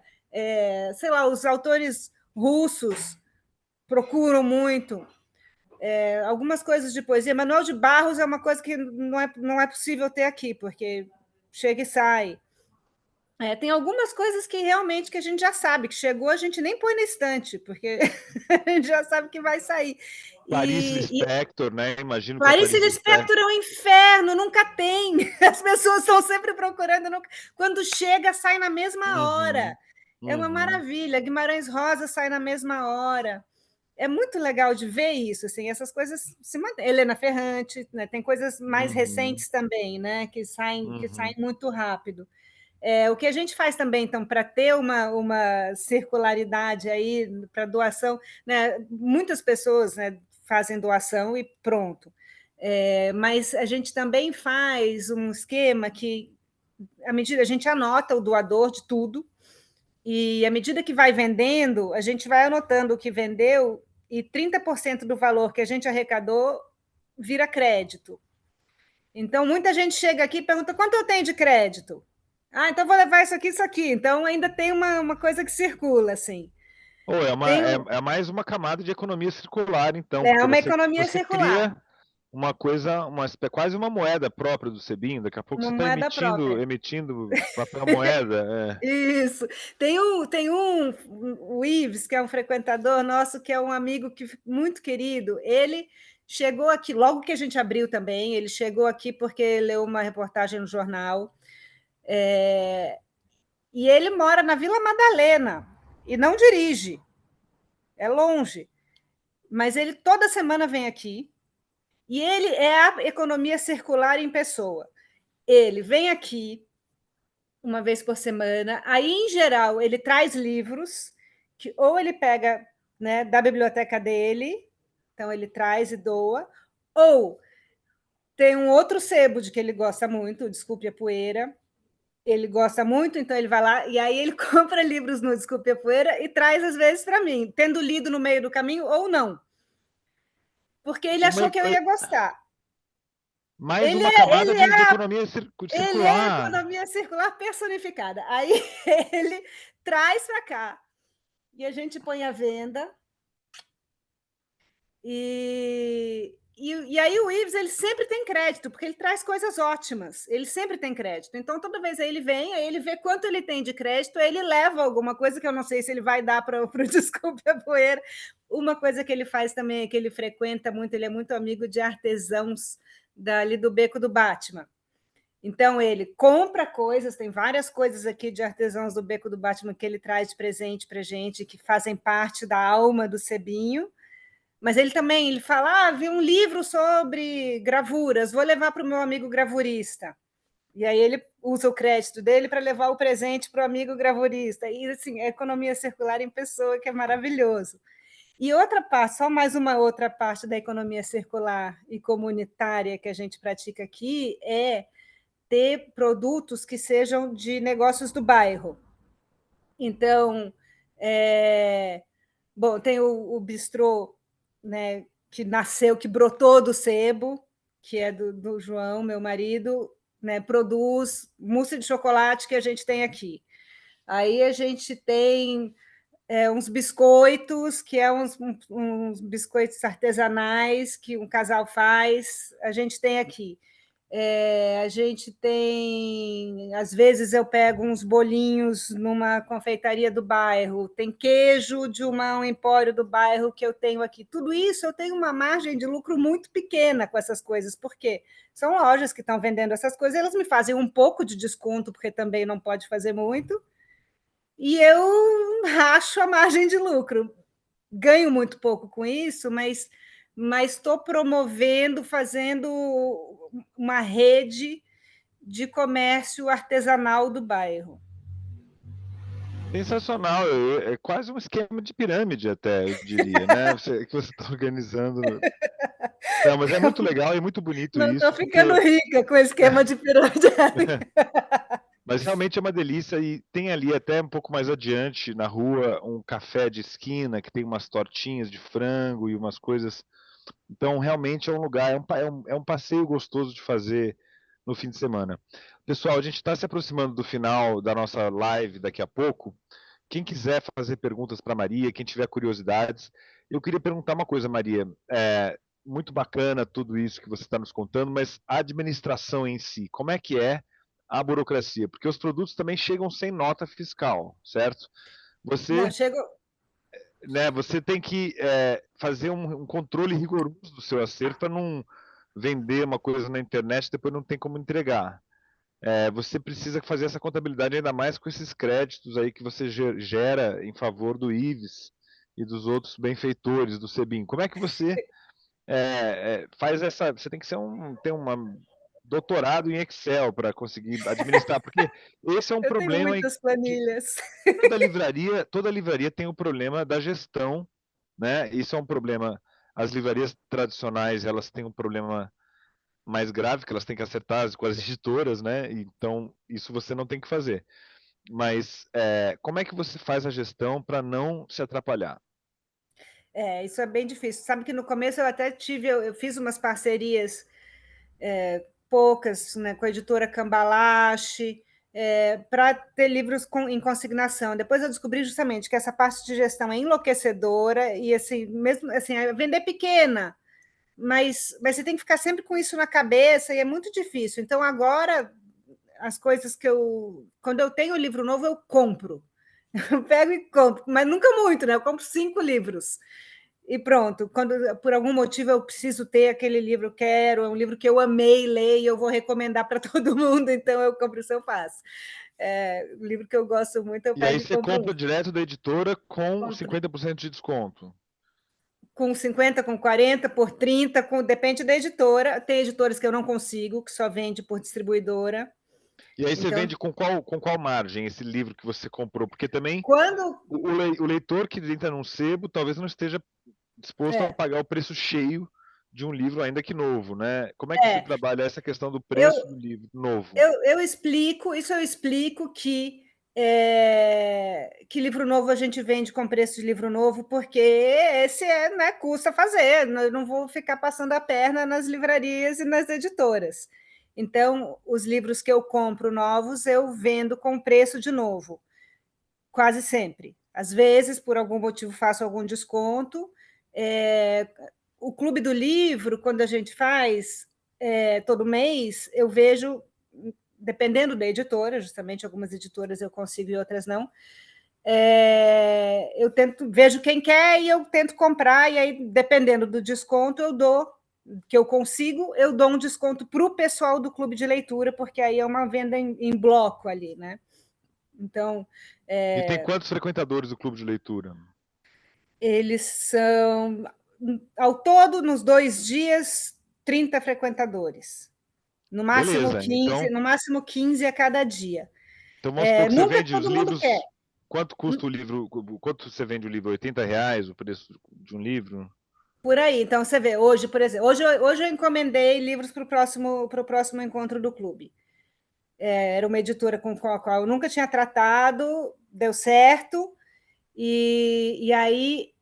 Sei lá, os autores russos procuram muito. Algumas coisas de poesia. Manuel de Barros é uma coisa que não é possível ter aqui, porque chega e sai. Tem algumas coisas que realmente que a gente já sabe, que chegou, a gente nem põe na estante, porque a gente já sabe que vai sair. Clarice E Lispector, né? Imagino que a Clarice Clarice Lispector. Lispector é um inferno, nunca tem. As pessoas estão sempre procurando. Nunca... Quando chega, sai na mesma hora. Uhum, É uma uhum, maravilha. Guimarães Rosa sai na mesma hora. É muito legal de ver isso. Assim, essas coisas se mantêm. Helena Ferrante, né? Tem coisas mais uhum, recentes também, né? Que saem uhum. muito rápido. O que a gente faz também, então, para ter uma circularidade aí para doação, né? Muitas pessoas, né, fazem doação e pronto. Mas a gente também faz um esquema que, à medida a gente anota o doador de tudo, e à medida que vai vendendo, a gente vai anotando o que vendeu, e 30% do valor que a gente arrecadou vira crédito. Então, muita gente chega aqui e pergunta quanto eu tenho de crédito. Ah, então vou levar isso aqui, isso aqui. Então, ainda tem uma coisa que circula, assim. Oh, Tem, é mais uma camada de economia circular, então, é porque uma economia você circular, cria uma coisa, quase uma moeda própria do Sebinho. Daqui a pouco uma você está moeda própria. emitindo papel moeda. Isso. O Ives, que é um frequentador nosso, que é um amigo muito querido. Ele chegou aqui, logo que a gente abriu também, ele chegou aqui porque leu uma reportagem no jornal. E ele mora na Vila Madalena e não dirige, é longe. Mas ele toda semana vem aqui e ele é a economia circular em pessoa. Ele vem aqui uma vez por semana, aí, em geral, ele traz livros que ou ele pega, né, da biblioteca dele, então ele traz e doa, ou tem um outro sebo de que ele gosta muito, Desculpe a Poeira, ele gosta muito, então ele vai lá e aí ele compra livros no Desculpe a Poeira e traz às vezes para mim, tendo lido no meio do caminho ou não, porque ele Uma, achou que eu ia gostar. mais Ele uma é, camada ele é, de economia ele é a circular. economia circular personificada. Aí ele traz para cá e a gente põe à venda. E aí o Ives ele sempre tem crédito, porque ele traz coisas ótimas, ele sempre tem crédito. Então, toda vez aí ele vem, aí ele vê quanto ele tem de crédito, aí ele leva alguma coisa que eu não sei se ele vai dar para o Desculpe a Poeira. Uma coisa que ele faz também é que ele frequenta muito, ele é muito amigo de artesãos dali do Beco do Batman. Então, ele compra coisas, tem várias coisas aqui de artesãos do Beco do Batman que ele traz de presente para gente, que fazem parte da alma do Sebinho. Mas ele fala: vi um livro sobre gravuras, vou levar para o meu amigo gravurista. E aí ele usa o crédito dele para levar o presente para o amigo gravurista. E assim, a economia circular em pessoa, que é maravilhoso. E outra parte, só mais uma outra parte da economia circular e comunitária que a gente pratica aqui é ter produtos que sejam de negócios do bairro. Então, bom, tem o bistrô, né, que nasceu, que brotou do sebo, que é do João, meu marido, né, produz mousse de chocolate que a gente tem aqui. Aí a gente tem uns biscoitos, que é uns biscoitos artesanais que um casal faz, a gente tem aqui. A gente tem, às vezes eu pego uns bolinhos numa confeitaria do bairro, tem queijo de um empório do bairro que eu tenho aqui. Tudo isso eu tenho uma margem de lucro muito pequena com essas coisas, porque são lojas que estão vendendo essas coisas, elas me fazem um pouco de desconto, porque também não pode fazer muito, e eu racho a margem de lucro. Ganho muito pouco com isso, mas estou promovendo, fazendo uma rede de comércio artesanal do bairro. Sensacional, é quase um esquema de pirâmide até, eu diria, né? Que você está organizando. Não, mas é muito legal e muito bonito Não estou isso, ficando porque rica com o esquema de pirâmide. mas realmente é uma delícia e tem ali até um pouco mais adiante na rua um café de esquina que tem umas tortinhas de frango e umas coisas. Então realmente é um lugar, é um passeio gostoso de fazer no fim de semana. Pessoal, a gente está se aproximando do final da nossa live daqui a pouco. Quem quiser fazer perguntas para Maria, quem tiver curiosidades, eu queria perguntar uma coisa, Maria. Muito bacana tudo isso que você está nos contando, mas a administração em si, como é que é a burocracia? Porque os produtos também chegam sem nota fiscal, certo? Não, Você, chegou. né, você tem que fazer um controle rigoroso do seu acervo para não vender uma coisa na internet e depois não tem como entregar. Você precisa fazer essa contabilidade ainda mais com esses créditos aí que você gera em favor do IVES e dos outros benfeitores do SEBIN. Como é que você faz essa? Você tem que ter um doutorado em Excel para conseguir administrar, porque esse é um Eu tenho problema muitas que planilhas. toda livraria tem o problema da gestão, né? Isso é um problema. As livrarias tradicionais elas têm um problema mais grave, que elas têm que acertar com as editoras, né? Então, isso você não tem que fazer. Mas como é que você faz a gestão para não se atrapalhar? Isso é bem difícil. Sabe que no começo eu até eu fiz umas parcerias, poucas, né, com a editora Cambalache, para ter livros em consignação. Depois eu descobri justamente que essa parte de gestão é enlouquecedora e assim, mesmo assim, vender pequena, mas você tem que ficar sempre com isso na cabeça e é muito difícil. Então agora as coisas quando eu tenho um livro novo eu compro. Eu pego e compro, mas nunca muito, né? Eu compro 5 livros e pronto. Quando por algum motivo eu preciso ter aquele livro, é um livro que eu amei ler e eu vou recomendar para todo mundo, então eu compro isso, eu faço. Um livro que eu gosto muito, eu E aí pego e você compro compra um. direto da editora com Compro 50% de desconto. com 50, com 40, por 30, depende da editora. Tem editoras que eu não consigo, que só vende por distribuidora. E aí você Então, vende com qual margem esse livro que você comprou? Porque também quando. o leitor que entra num sebo talvez não esteja disposto a É, pagar o preço cheio de um livro ainda que novo, né? Como é que você é, trabalha essa questão do eu, preço do livro novo? eu explico, isso eu explico que livro novo a gente vende com preço de livro novo, porque esse né, custa fazer, eu não vou ficar passando a perna nas livrarias e nas editoras. Então, os livros que eu compro novos, eu vendo com preço de novo, quase sempre. Às vezes, por algum motivo, faço algum desconto. É, o Clube do Livro, quando a gente faz todo mês, eu vejo, dependendo da editora, justamente algumas editoras eu consigo e outras não, eu vejo quem quer e eu tento comprar, e aí, dependendo do desconto, que eu consigo, eu dou um desconto para o pessoal do clube de leitura, porque aí é uma venda em bloco ali, né? Então, E tem quantos frequentadores do clube de leitura? eles são, ao todo, nos 2 dias, 30 frequentadores. No máximo Beleza, 15, no máximo 15 a cada dia. então vamos supor que você Nunca vende os todo mundo quer. livros. Quanto custa o livro? Quanto você vende o livro? R$ 80 o preço de um livro? Por aí. Então, você vê, hoje, por exemplo, hoje eu encomendei livros para o próximo encontro do clube. Era uma editora com a qual eu nunca tinha tratado, deu certo, e aí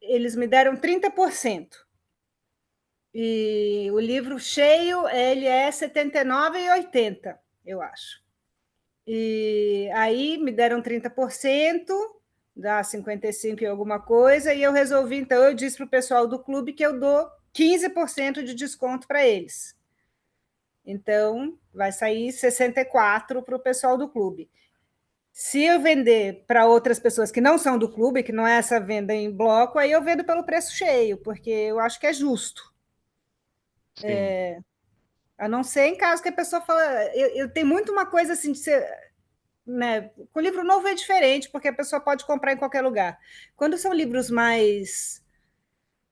eles me deram 30%. E o livro cheio, ele é R$ 79,80, eu acho. E aí me deram 30%, dá 55 e alguma coisa, e eu resolvi, então, eu disse para o pessoal do clube que eu dou 15% de desconto para eles. Então, vai sair 64 para o pessoal do clube. Se eu vender para outras pessoas que não são do clube, que não é essa venda em bloco, aí eu vendo pelo preço cheio, porque eu acho que é justo. Sim. A não ser em caso que a pessoa fala. Eu tenho muito uma coisa assim de ser. Né? Com livro novo é diferente, porque a pessoa pode comprar em qualquer lugar. Quando são livros mais.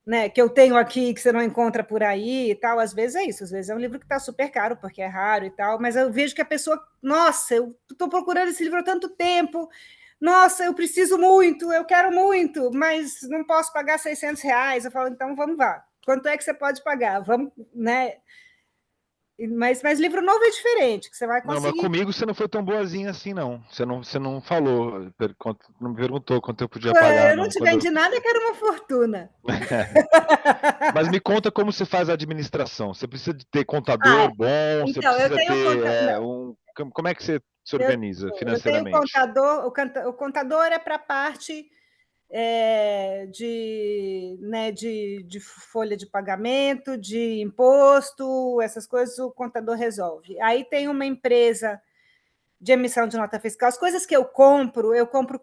Né, que eu tenho aqui, que você não encontra por aí e tal, às vezes é isso, às vezes é um livro que está super caro, porque é raro e tal, mas eu vejo que a pessoa, nossa, eu estou procurando esse livro há tanto tempo, nossa, eu preciso muito, eu quero muito, mas não posso pagar R$ 600. Eu falo, então vamos lá, quanto é que você pode pagar? Vamos, né? Mas livro novo é diferente, que você vai Não, mas conseguir. comigo você não foi tão boazinha assim, não. Você não falou, não me perguntou quanto eu podia pagar, Eu não não. te Quando vendi nada, que era uma fortuna. Mas me conta como você faz a administração. Você precisa de ter Ah, contador bom, você então, eu precisa tenho ter conta. Não, Como é que você se eu, organiza eu tenho financeiramente? contador, o contador é para a parte de folha de pagamento, de imposto, essas coisas o contador resolve. Aí tem uma empresa de emissão de nota fiscal. As coisas que eu compro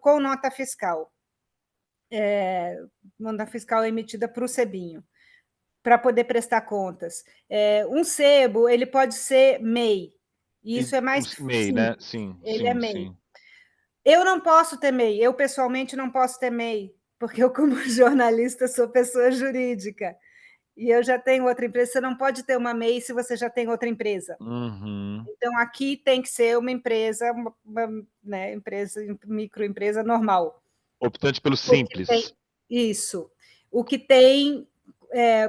com nota fiscal. Nota fiscal emitida para o Sebinho, para poder prestar contas. Um sebo, ele pode ser MEI, e E isso é o mais MEI, né? simples. Sim, Ele é sim, MEI. sim. Eu não posso ter MEI, eu pessoalmente não posso ter MEI, porque eu, como jornalista, sou pessoa jurídica. E eu já tenho outra empresa. Você não pode ter uma MEI se você já tem outra empresa. Uhum. Então, aqui tem que ser uma empresa, né, empresa, microempresa normal. Optante pelo O que tem, simples. isso. O que tem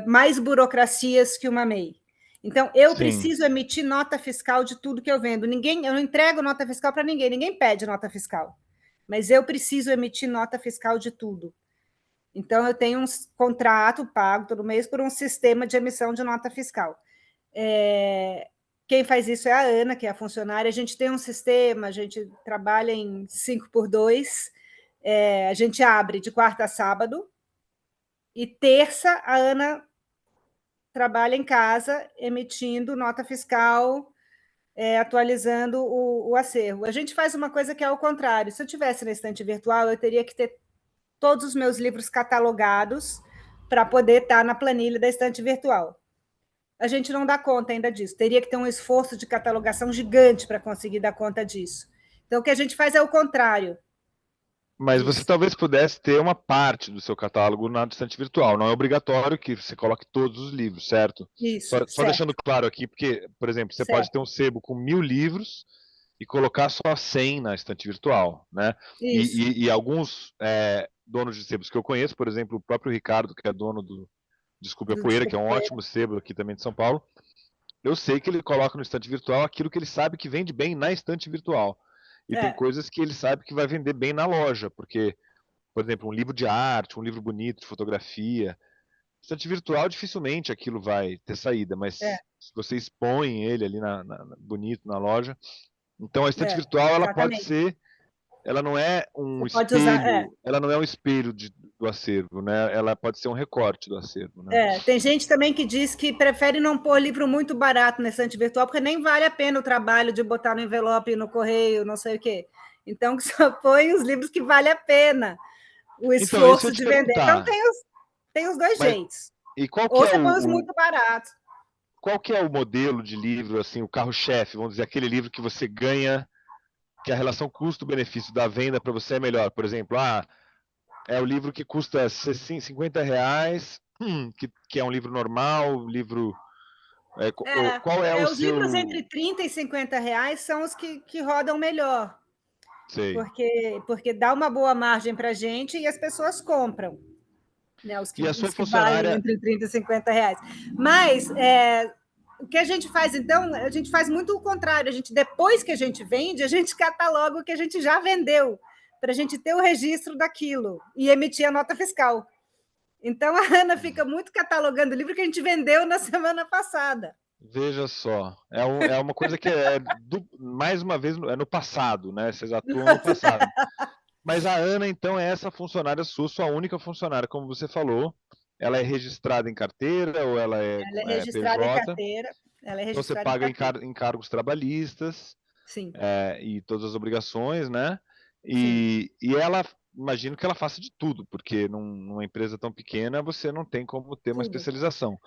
mais burocracias que uma MEI. Então, eu Sim. preciso emitir nota fiscal de tudo que eu vendo. Eu não entrego nota fiscal para ninguém, ninguém pede nota fiscal. Mas eu preciso emitir nota fiscal de tudo. Então, eu tenho um contrato pago todo mês por um sistema de emissão de nota fiscal. Quem faz isso é a Ana, que é a funcionária. A gente tem um sistema, a gente trabalha em 5x2. A gente abre de quarta a sábado, e terça a Ana trabalha em casa, emitindo nota fiscal, atualizando o acervo. A gente faz uma coisa que é ao contrário. Se eu tivesse na estante virtual, eu teria que ter todos os meus livros catalogados para poder estar na planilha da estante virtual. A gente não dá conta ainda disso. Teria que ter um esforço de catalogação gigante para conseguir dar conta disso. Então, o que a gente faz é o contrário Mas você disso. talvez pudesse ter uma parte do seu catálogo na estante virtual. Não é obrigatório que você coloque todos os livros, certo? Isso, Só deixando certo, claro aqui, porque, por exemplo, você pode ter certo. um sebo com 1.000 livros e colocar só 100 na estante virtual, né? Isso. E alguns donos de sebos que eu conheço, por exemplo, o próprio Ricardo, que é dono do Desculpe a Poeira, que é Desculpa. um ótimo sebo aqui também de São Paulo, eu sei que ele coloca no estante virtual aquilo que ele sabe que vende bem na estante virtual. E tem É, coisas que ele sabe que vai vender bem na loja, porque, por exemplo, um livro de arte, um livro bonito de fotografia, estante virtual dificilmente aquilo vai ter saída, é, mas se você expõe ele ali bonito na loja, então a estante virtual exatamente. ela não é Você um pode usar. espelho, ela não é um espelho do acervo, né? Ela pode ser um recorte do acervo, né? Tem gente também que diz que prefere não pôr livro muito barato na estante virtual, porque nem vale a pena o trabalho de botar no envelope, no correio, não sei o quê. Então, que só põe os livros que vale a pena o Então, isso eu esforço te de vender. Então, perguntar. tem os dois Mas jeitos. e qual que Ou é você põe os muito baratos. qual que é o modelo de livro, assim, o carro-chefe, vamos dizer, aquele livro que você ganha, que a relação custo-benefício da venda para você é melhor? Por exemplo, é o livro que custa R$ 50, que é um livro normal, livro. Qual é o Os livros entre seu. 30 e R$ 50 são os que rodam melhor, Sei. porque dá uma boa margem para a gente e as pessoas compram. Né, E a sua os que valem funcionária. entre 30 e R$ 50. Mas o que a gente faz, então, a gente faz muito o contrário. Depois que a gente vende, a gente cataloga o que a gente já vendeu, para a gente ter o registro daquilo e emitir a nota fiscal. Então a Ana fica muito catalogando o livro que a gente vendeu na semana passada. Veja só, é uma coisa que mais uma vez, é no passado, né? Vocês atuam no passado. Mas a Ana, então, é essa funcionária sua única funcionária, como você falou. Ela é registrada em carteira ou ela é, Ela é registrada em PJ? carteira. Ela é Então você registrada em paga carteira. encargos trabalhistas Sim. E todas as obrigações, né? Sim. E ela, imagino que ela faça de tudo, porque numa empresa tão pequena você não tem como ter uma Tudo. especialização.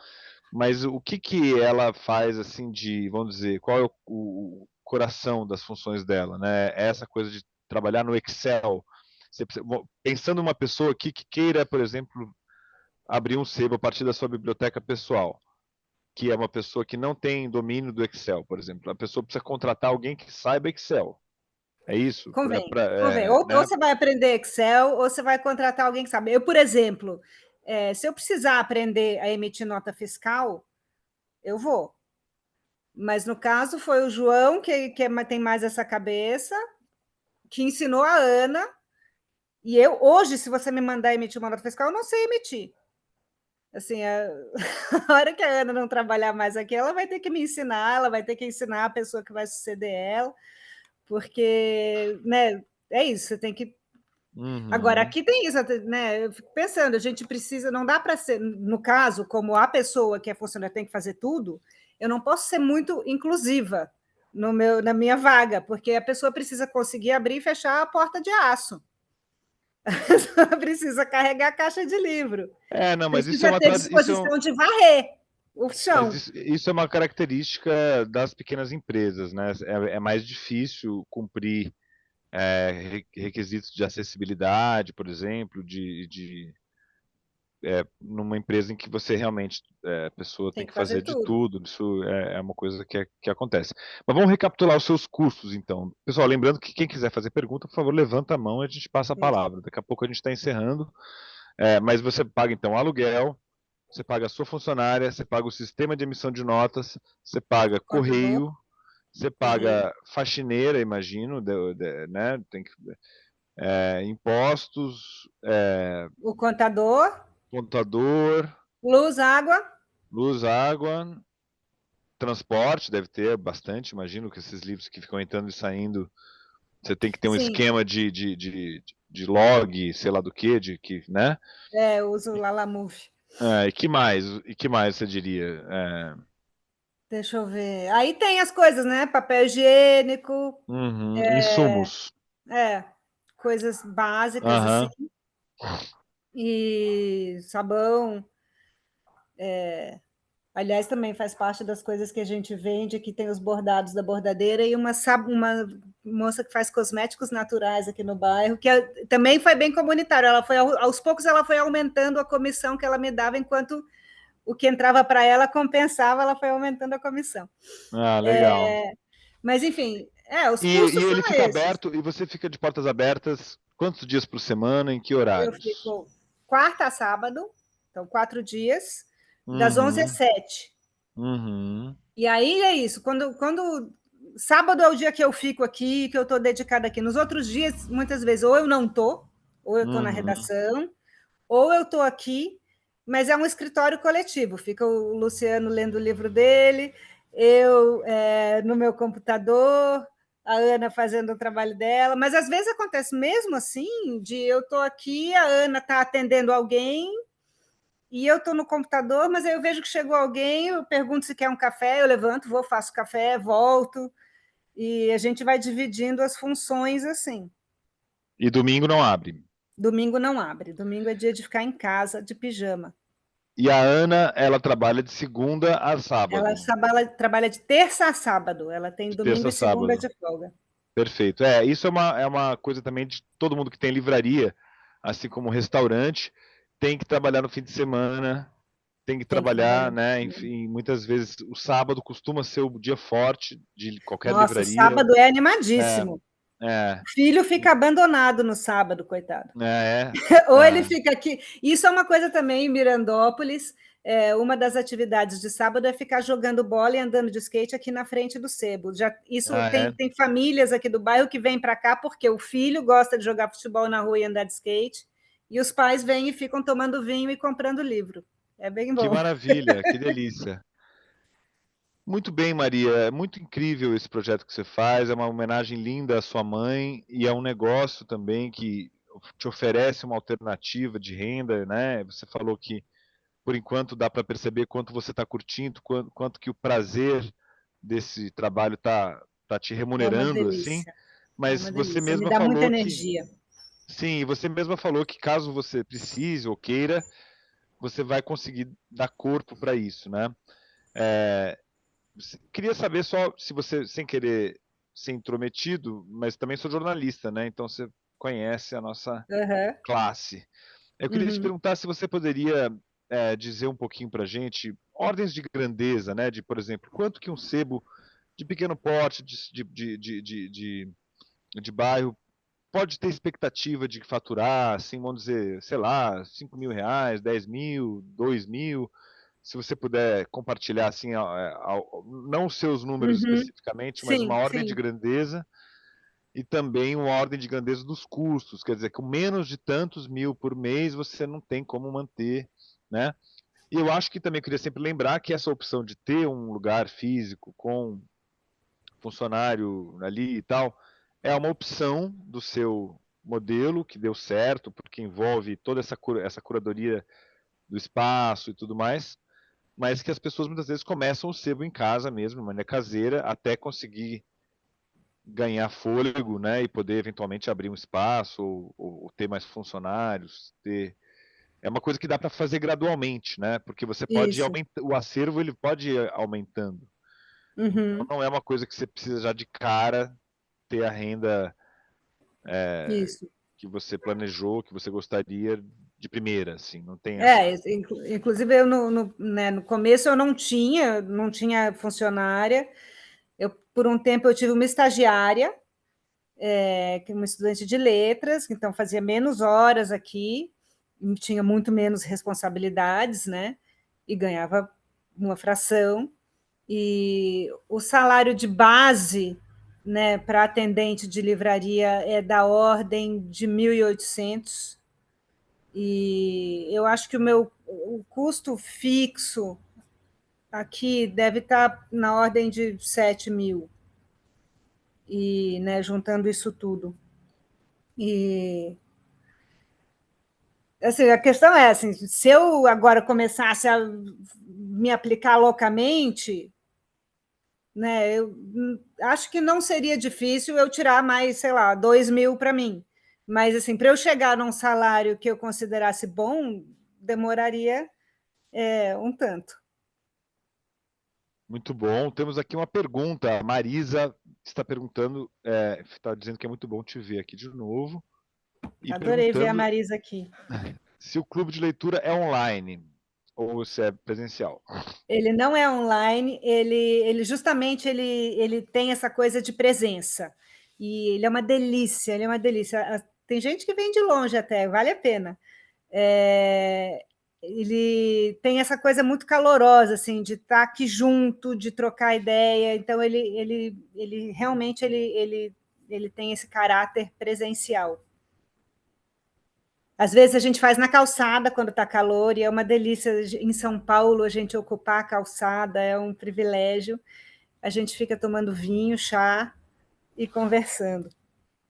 Mas o que ela faz, assim, vamos dizer, qual é o coração das funções dela, né? É essa coisa de trabalhar no Excel. Pensando numa pessoa aqui que queira, por exemplo, abrir um sebo a partir da sua biblioteca pessoal, que é uma pessoa que não tem domínio do Excel, por exemplo. A pessoa precisa contratar alguém que saiba Excel. É isso? Convém, convém. Ou Né? você vai aprender Excel, ou você vai contratar alguém que sabe. Eu, por exemplo, se eu precisar aprender a emitir nota fiscal, eu vou. Mas no caso foi o João, que tem mais essa cabeça, que ensinou a Ana. E eu, hoje, se você me mandar emitir uma nota fiscal, eu não sei emitir. Assim, a hora que a Ana não trabalhar mais aqui, ela vai ter que me ensinar, ela vai ter que ensinar a pessoa que vai suceder ela, porque, né, é isso, você tem que. Agora, aqui tem isso, né? Eu fico pensando, a gente precisa, não dá para ser, no caso, como a pessoa que é funcionária tem que fazer tudo, eu não posso ser muito inclusiva na minha vaga, porque a pessoa precisa conseguir abrir e fechar a porta de aço. A pessoa precisa carregar a caixa de livro. Não, mas isso é Precisa uma ter disposição de varrer o chão. Mas isso é uma característica das pequenas empresas, né? É mais difícil cumprir requisitos de acessibilidade, por exemplo, numa empresa em que você realmente, a pessoa tem Tem que que fazer fazer de tudo. tudo, isso é uma coisa que acontece. Mas vamos recapitular os seus custos, então. Pessoal, lembrando que quem quiser fazer pergunta, por favor, levanta a mão e a gente passa a Isso. palavra. Daqui a pouco a gente está encerrando. Mas você paga, então, aluguel, você paga a sua funcionária, você paga o sistema de emissão de notas, você paga Contador, correio, você correio. paga faxineira, imagino, né? Tem que, impostos, O contador, contador, luz, água. luz, água, transporte, deve ter bastante, imagino que esses livros que ficam entrando e saindo, você tem que ter um Sim, esquema de log, sei lá do que, né? eu uso o Lalamove. E que mais você diria? Deixa eu ver. Aí tem as coisas, né? Papel higiênico, Insumos. coisas básicas assim, Aham. e sabão. Aliás, também faz parte das coisas que a gente vende, que tem os bordados da bordadeira e uma moça que faz cosméticos naturais aqui no bairro, que também foi bem comunitário. Ela foi aos poucos ela foi aumentando a comissão que ela me dava, enquanto o que entrava para ela compensava, ela foi aumentando a comissão. Legal. Mas, enfim, os E custos ele são fica esses. aberto, e você fica de portas abertas quantos dias por semana, em que Eu horários? fico quarta a sábado, então 4 dias, das 11 às Uhum, 7. uhum, E aí é isso, quando sábado é o dia que eu fico aqui, que eu estou dedicada aqui. Nos outros dias, muitas vezes, ou eu não estou, ou eu estou na uhum. redação, ou eu estou aqui, mas é um escritório coletivo. Fica o Luciano lendo o livro dele, eu no meu computador, a Ana fazendo o trabalho dela. Mas às vezes acontece mesmo assim, de eu estou aqui, a Ana está atendendo alguém, e eu estou no computador, mas aí eu vejo que chegou alguém, eu pergunto se quer um café, eu levanto, vou, faço café, volto, e a gente vai dividindo as funções assim. E domingo não abre. Domingo não abre, domingo é dia de ficar em casa de pijama. E a Ana, ela trabalha de segunda a Ela sábado, trabalha de terça a sábado, ela tem de domingo terça a e segunda sábado. de folga. Perfeito. Isso é uma coisa também de todo mundo que tem livraria, assim como restaurante, tem que trabalhar no fim de semana, tem que Tem que trabalhar. trabalhar, né? Enfim, muitas vezes o sábado costuma ser o dia forte de qualquer Nossa, o livraria. sábado é É, animadíssimo. é, O filho fica abandonado no sábado, coitado. é, Ou ele é. fica aqui. Isso é uma coisa também em Mirandópolis. Uma das atividades de sábado é ficar jogando bola e andando de skate aqui na frente do sebo. Isso É. tem famílias aqui do bairro que vêm para cá porque o filho gosta de jogar futebol na rua e andar de skate, e os pais vêm e ficam tomando vinho e comprando livro. É bem Que bom. maravilha, que delícia. Muito bem, Maria. É muito incrível esse projeto que você faz. É uma homenagem linda à sua mãe e é um negócio também que te oferece uma alternativa de renda, né? Você falou que, por enquanto, dá para perceber quanto você está curtindo, quanto que o prazer desse trabalho tá te É uma remunerando, assim. delícia. É Mas uma você delícia. Me mesma dá muita falou que, energia. sim, você mesma falou que caso você precise ou queira, você vai conseguir dar corpo para isso, né? É, queria saber só se você, sem querer ser intrometido, mas também sou jornalista, né? Então você conhece a nossa Uhum. classe. Eu queria te Uhum. perguntar se você poderia dizer um pouquinho para a gente ordens de grandeza, né? De, por exemplo, quanto que um sebo de pequeno porte, de bairro, pode ter expectativa de faturar, assim, vamos dizer, sei lá, R$ 5.000, 10.000, 2.000, se você puder compartilhar, assim, não os seus números Uhum. especificamente, mas uma Sim, ordem de sim. grandeza e também uma ordem de grandeza dos custos, quer dizer, com menos de tantos mil por mês você não tem como manter, né? E eu acho que também eu queria sempre lembrar que essa opção de ter um lugar físico com funcionário ali e tal, é uma opção do seu modelo que deu certo, porque envolve toda essa curadoria do espaço e tudo mais, mas que as pessoas muitas vezes começam o sebo em casa mesmo, de maneira caseira, até conseguir ganhar fôlego, né, e poder eventualmente abrir um espaço ou ter mais funcionários, ter é uma coisa que dá para fazer gradualmente, né? Porque você pode Isso. aumentar o acervo, ele pode ir aumentando. Então Uhum. não é uma coisa que você precisa já de cara ter a renda Isso. que você planejou, que você gostaria de primeira, assim, não tem essa. Inclusive eu né, no começo eu não tinha funcionária. Eu, por um tempo eu tive uma estagiária, que é uma estudante de letras, então fazia menos horas aqui, tinha muito menos responsabilidades, né? E ganhava uma fração. E o salário de base, né, para atendente de livraria é da ordem de 1.800. E eu acho que o custo fixo aqui deve estar na ordem de 7.000, e, né, juntando isso tudo. E assim, a questão é assim, se eu agora começasse a me aplicar loucamente, né, eu acho que não seria difícil eu tirar mais, sei lá, 2.000 para mim. Mas assim, para eu chegar num salário que eu considerasse bom, demoraria um tanto. Muito bom. Temos aqui uma pergunta. A Marisa está perguntando, está dizendo que é muito bom te ver aqui de novo, e Adorei ver a perguntando Marisa aqui. se o clube de leitura é online ou se é presencial. Ele não é online, ele justamente ele tem essa coisa de presença. E ele é uma delícia, ele é uma delícia. Tem gente que vem de longe até, vale a pena. É, ele tem essa coisa muito calorosa, assim, de estar aqui junto, de trocar ideia. Então, ele realmente ele tem esse caráter presencial. Às vezes a gente faz na calçada quando está calor, e é uma delícia. Em São Paulo, a gente ocupar a calçada é um privilégio. A gente fica tomando vinho, chá e conversando.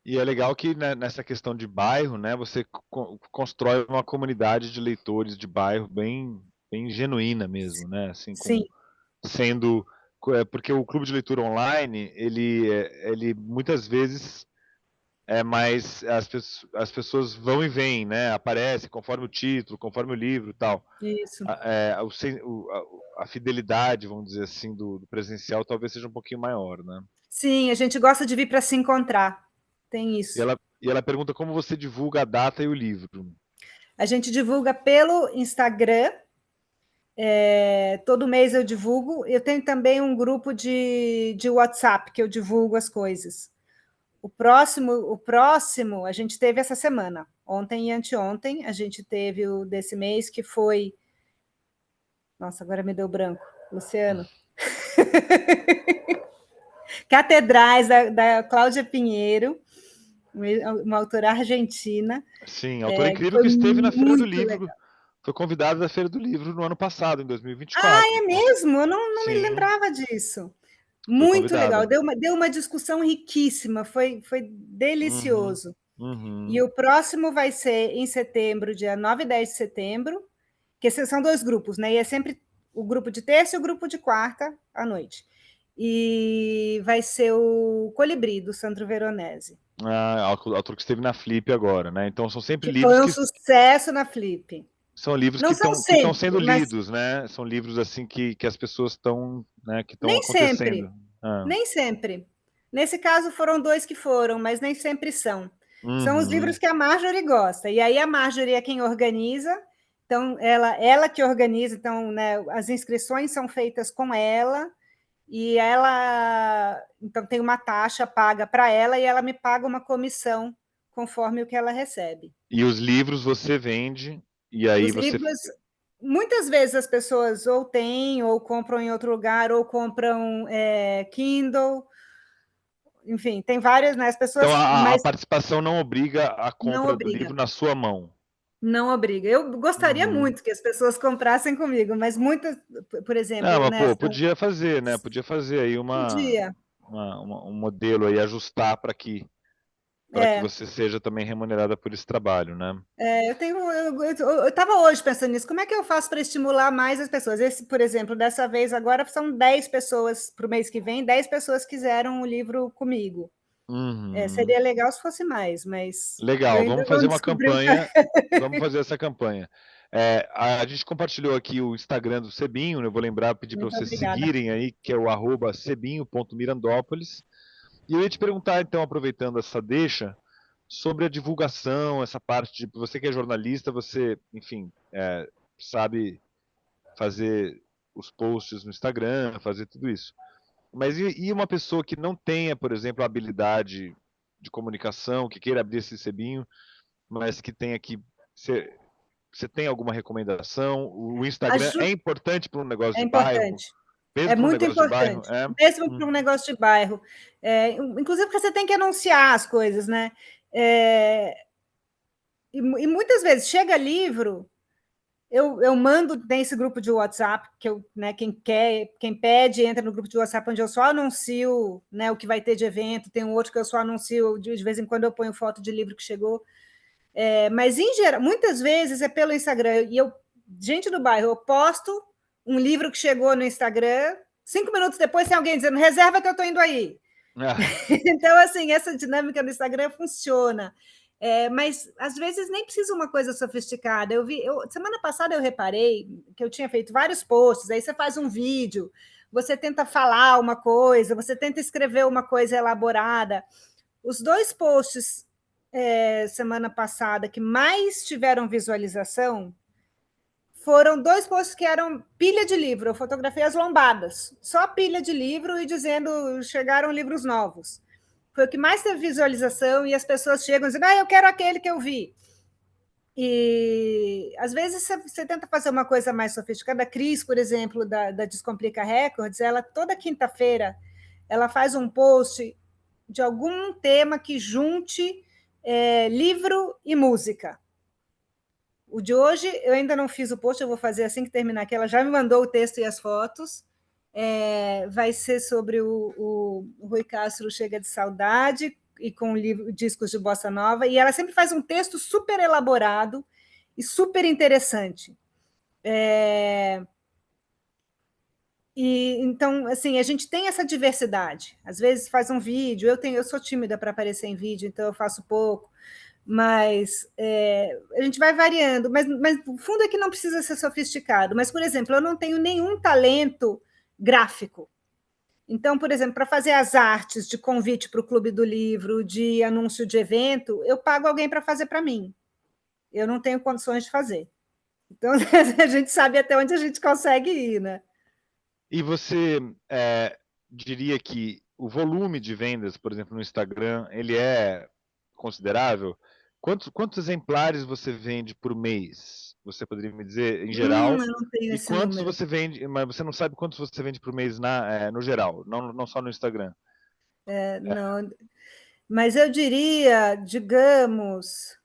E é legal que, né, nessa questão de bairro, né, você constrói uma comunidade de leitores de bairro bem genuína mesmo, né? Assim, Sim, sendo porque o clube de leitura online, ele muitas vezes é mais as pessoas vão e vêm, né? Aparece conforme o título, conforme o livro, e tal. isso. A fidelidade, vamos dizer assim, do presencial talvez seja um pouquinho maior, né? Sim, a gente gosta de vir para se encontrar. Tem E isso. ela pergunta como você divulga a data e o livro. A gente divulga pelo Instagram. Todo mês eu divulgo. Eu tenho também um grupo de WhatsApp que eu divulgo as coisas. O próximo a gente teve essa semana, ontem e anteontem, a gente teve o desse mês, que foi. Nossa, agora me deu branco, Luciano. Catedrais, da Cláudia Pinheiro. uma autora argentina. Sim, autora incrível Foi que esteve na Feira do muito Livro. legal. Foi convidada da Feira do Livro no ano passado, em Ah, 2024. é mesmo? Eu não me Sim, lembrava disso. foi Muito legal, convidada. deu uma discussão riquíssima, foi Uhum, delicioso. E uhum. o próximo vai ser em setembro, dia 9 e 10 de setembro, que esses são 2 grupos, né? E é sempre o grupo de terça e o grupo de quarta à noite. E vai ser o Colibri, do Sandro Veronese, Autor que esteve na Flip agora, né? Então são sempre que livros foi um que sucesso na Flip. são livros Não são que estão sendo sempre, mas lidos, né? São livros assim que as pessoas estão, né, que estão nem acontecendo. sempre, Ah, nem sempre. Nesse caso foram 2 que foram, mas nem sempre são. São os livros uhum. que a Marjorie gosta. E aí a Marjorie é quem organiza, então ela que organiza, então, né, as inscrições são feitas com ela, e ela então tem uma taxa paga para ela e ela me paga uma comissão conforme o que ela recebe. E os livros você vende e aí Os você. livros, muitas vezes as pessoas ou têm, ou compram em outro lugar, ou compram Kindle, enfim, tem várias, né? As Então pessoas, a mas participação não obriga a não compra do obriga. livro na sua mão. Não obriga. Eu gostaria Uhum. muito que as pessoas comprassem comigo, mas muitas, por Não, exemplo, mas né, pô, podia fazer, né? Podia fazer aí podia. um modelo aí, ajustar para que É, você seja também remunerada por esse trabalho, né? eu estava hoje pensando nisso. Como é que eu faço para estimular mais as pessoas? Esse, por exemplo, dessa vez agora são 10 pessoas para o mês que vem, 10 pessoas quiseram o livro comigo. Uhum. Seria legal se fosse mais, mas eu Legal, ainda vamos não fazer uma descobri o campanha. Vamos fazer essa campanha. A gente compartilhou aqui o Instagram do Sebinho, né? Eu vou lembrar, pedir para Muito vocês obrigada. seguirem aí, que é o @sebinho.mirandópolis. E eu ia te perguntar, então, aproveitando essa deixa, sobre a divulgação, essa parte de você que é jornalista, você, enfim, sabe fazer os posts no Instagram, fazer tudo isso. Mas e uma pessoa que não tenha, por exemplo, a habilidade de comunicação, que queira abrir esse Sebinho, mas que tenha que ser. Você tem alguma recomendação? O Instagram Aju é importante para um negócio É de bairro? importante. É Mesmo para um muito negócio de bairro? importante, mesmo para um negócio de bairro. Inclusive porque você tem que anunciar as coisas, né? É, e muitas vezes chega livro, eu mando, tem esse grupo de WhatsApp, que eu, né, quem pede, entra no grupo de WhatsApp onde eu só anuncio, né, o que vai ter de evento, tem um outro que eu só anuncio, de vez em quando eu ponho foto de livro que chegou. Mas, em geral, muitas vezes é pelo Instagram. E eu, gente do bairro, eu posto um livro que chegou no Instagram, 5 minutos depois tem alguém dizendo, reserva que eu estou indo aí. Ah, Então, assim, essa dinâmica no Instagram funciona. Mas, às vezes, nem precisa uma coisa sofisticada. Semana passada eu reparei que eu tinha feito vários posts, aí você faz um vídeo, você tenta falar uma coisa, você tenta escrever uma coisa elaborada. Os 2 posts semana passada que mais tiveram visualização foram 2 posts que eram pilha de livro. Eu fotografei as lombadas, só pilha de livro e dizendo chegaram livros novos. Foi o que mais teve visualização e as pessoas chegam dizendo, eu quero aquele que eu vi. E às vezes você tenta fazer uma coisa mais sofisticada. A Cris, por exemplo, da Descomplica Records, ela toda quinta-feira ela faz um post de algum tema que junte livro e música. O de hoje eu ainda não fiz o post, eu vou fazer assim que terminar aqui. Ela já me mandou o texto e as fotos. Vai ser sobre o Rui Castro Chega de Saudade e com discos de bossa nova. E ela sempre faz um texto super elaborado e super interessante. E então, assim, a gente tem essa diversidade. Às vezes faz um vídeo, eu sou tímida para aparecer em vídeo, então eu faço pouco, mas a gente vai variando. Mas o fundo é que não precisa ser sofisticado. Mas, por exemplo, eu não tenho nenhum talento gráfico. Então, por exemplo, para fazer as artes de convite para o Clube do Livro, de anúncio de evento, eu pago alguém para fazer para mim. Eu não tenho condições de fazer. Então, a gente sabe até onde a gente consegue ir, né? e você diria que o volume de vendas, por exemplo, no Instagram, ele é considerável? Quantos exemplares você vende por mês? Você poderia me dizer, em geral? Eu não tenho E esse quantos número. você vende, mas você não sabe quantos você vende por mês no geral, não só no Instagram. Não, Mas eu diria, digamos,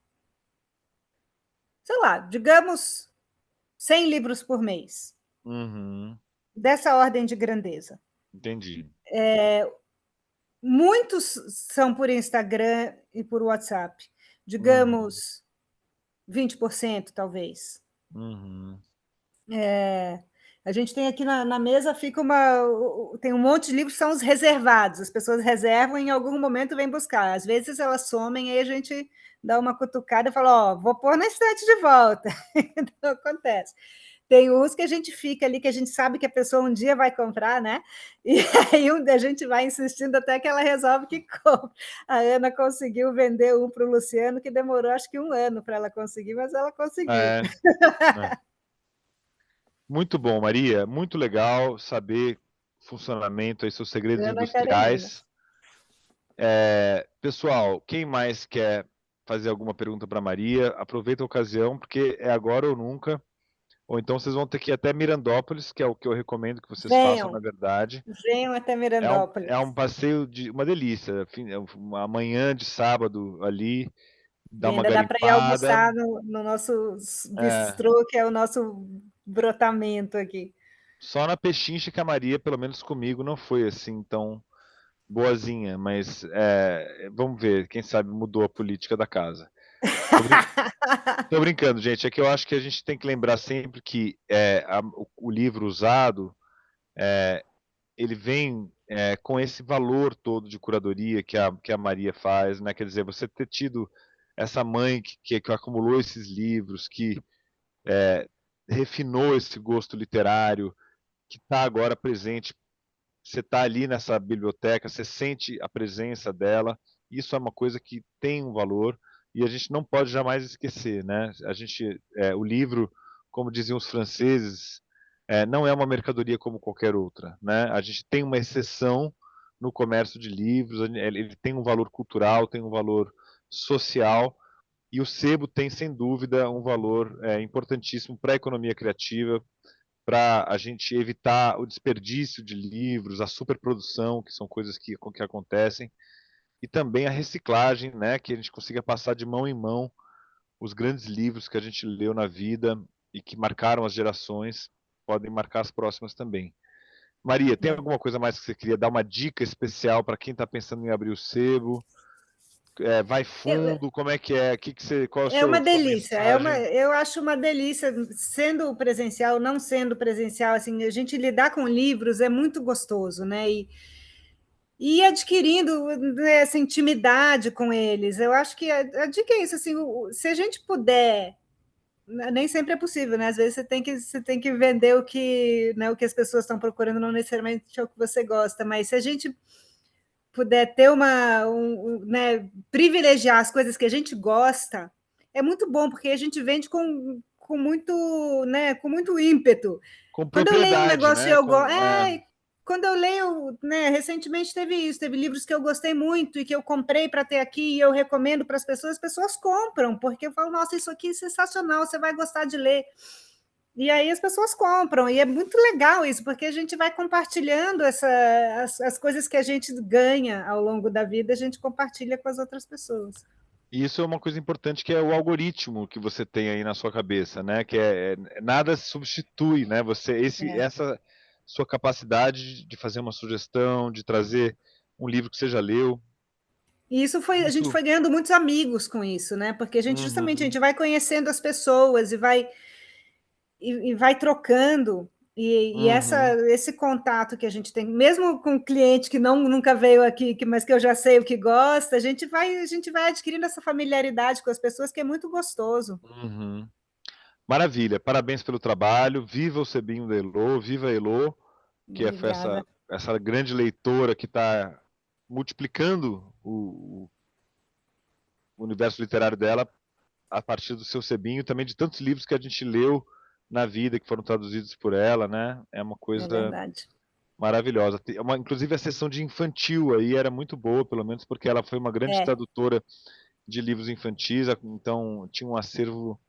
sei lá, digamos 100 livros por mês, Uhum, dessa ordem de grandeza. entendi. Muitos são por Instagram e por WhatsApp, Uhum, digamos 20%, talvez. uhum. A gente tem aqui na mesa, tem um monte de livros que são os reservados, as pessoas reservam e em algum momento vêm buscar. Às vezes elas somem, aí a gente dá uma cutucada e fala, ó, vou pôr na estante de volta. Então acontece. Tem uns que a gente fica ali, que a gente sabe que a pessoa um dia vai comprar, né? E aí a gente vai insistindo até que ela resolve que compra. A Ana conseguiu vender um para o Luciano, que demorou acho que 1 ano para ela conseguir, mas ela conseguiu. É, né. Muito bom, Maria. Muito legal saber funcionamento e seus segredos Ana Karenina. industriais. Pessoal, quem mais quer fazer alguma pergunta para Maria? Aproveita a ocasião, porque é agora ou nunca. Ou então vocês vão ter que ir até Mirandópolis, que é o que eu recomendo que vocês façam, na Venham, verdade. venham até É um Mirandópolis. passeio de uma delícia. Uma manhã de sábado ali, dar E uma ainda dá para ir garimpada. almoçar no nosso É, bistrô, que é o nosso brotamento aqui. só na Pechincha que a Maria, pelo menos comigo, não foi assim tão boazinha, mas vamos ver, quem sabe mudou a política da casa. Tô, tô brincando, gente, é que eu acho que a gente tem que lembrar sempre que o livro usado, ele vem com esse valor todo de curadoria que a Maria faz, né? Quer dizer, você ter tido essa mãe que acumulou esses livros, que refinou esse gosto literário, que está agora presente. Você está ali nessa biblioteca, você sente a presença dela. Isso é uma coisa que tem um valor e a gente não pode jamais esquecer, né? O livro, como diziam os franceses, não é uma mercadoria como qualquer outra, né? A gente tem uma exceção no comércio de livros, ele tem um valor cultural, tem um valor social, e o sebo tem, sem dúvida, um valor importantíssimo para a economia criativa, para a gente evitar o desperdício de livros, a superprodução, que são coisas que acontecem, e também a reciclagem, né, que a gente consiga passar de mão em mão os grandes livros que a gente leu na vida e que marcaram as gerações, podem marcar as próximas também. Maria, tem alguma coisa mais que você queria dar uma dica especial para quem está pensando em abrir o sebo? Vai fundo? Como é que é? Qual é a É uma sua delícia, mensagem? eu acho uma delícia, sendo presencial, não sendo presencial, assim, a gente lidar com livros é muito gostoso, né? E adquirindo, né, essa intimidade com eles. Eu acho que a dica é isso, assim, se a gente puder, nem sempre é possível, né? Às vezes você tem que vender o que, né, o que as pessoas estão procurando, não necessariamente é o que você gosta, mas se a gente puder ter né, privilegiar as coisas que a gente gosta, é muito bom, porque a gente vende com muito, né, com muito ímpeto. Com Quando eu leio um propriedade, negócio e né? eu gosto. Quando eu leio, né, recentemente teve isso, teve livros que eu gostei muito e que eu comprei para ter aqui e eu recomendo para as pessoas compram, porque eu falo, nossa, isso aqui é sensacional, você vai gostar de ler. E aí as pessoas compram, e é muito legal isso, porque a gente vai compartilhando as coisas que a gente ganha ao longo da vida, a gente compartilha com as outras pessoas. E isso é uma coisa importante, que é o algoritmo que você tem aí na sua cabeça, né? Que nada substitui, né? É. Essa sua capacidade de fazer uma sugestão, de trazer um livro que você já leu. E isso a gente Isso. foi ganhando muitos amigos com isso, né? Porque justamente a Uhum, gente vai conhecendo as pessoas e vai trocando. uhum. Esse contato que a gente tem, mesmo com cliente que nunca veio aqui, mas que eu já sei o que gosta, a gente vai adquirindo essa familiaridade com as pessoas, que é muito gostoso. Uhum. Maravilha, parabéns pelo trabalho. Viva o Sebinho da Elô, viva a Elô, que foi Obrigada. essa grande leitora que está multiplicando o universo literário dela a partir do seu Sebinho, também de tantos livros que a gente leu na vida, que foram traduzidos por ela, né? É uma É coisa verdade. maravilhosa. Inclusive a sessão de infantil aí era muito boa, pelo menos porque ela foi uma grande É, tradutora de livros infantis, então tinha um acervo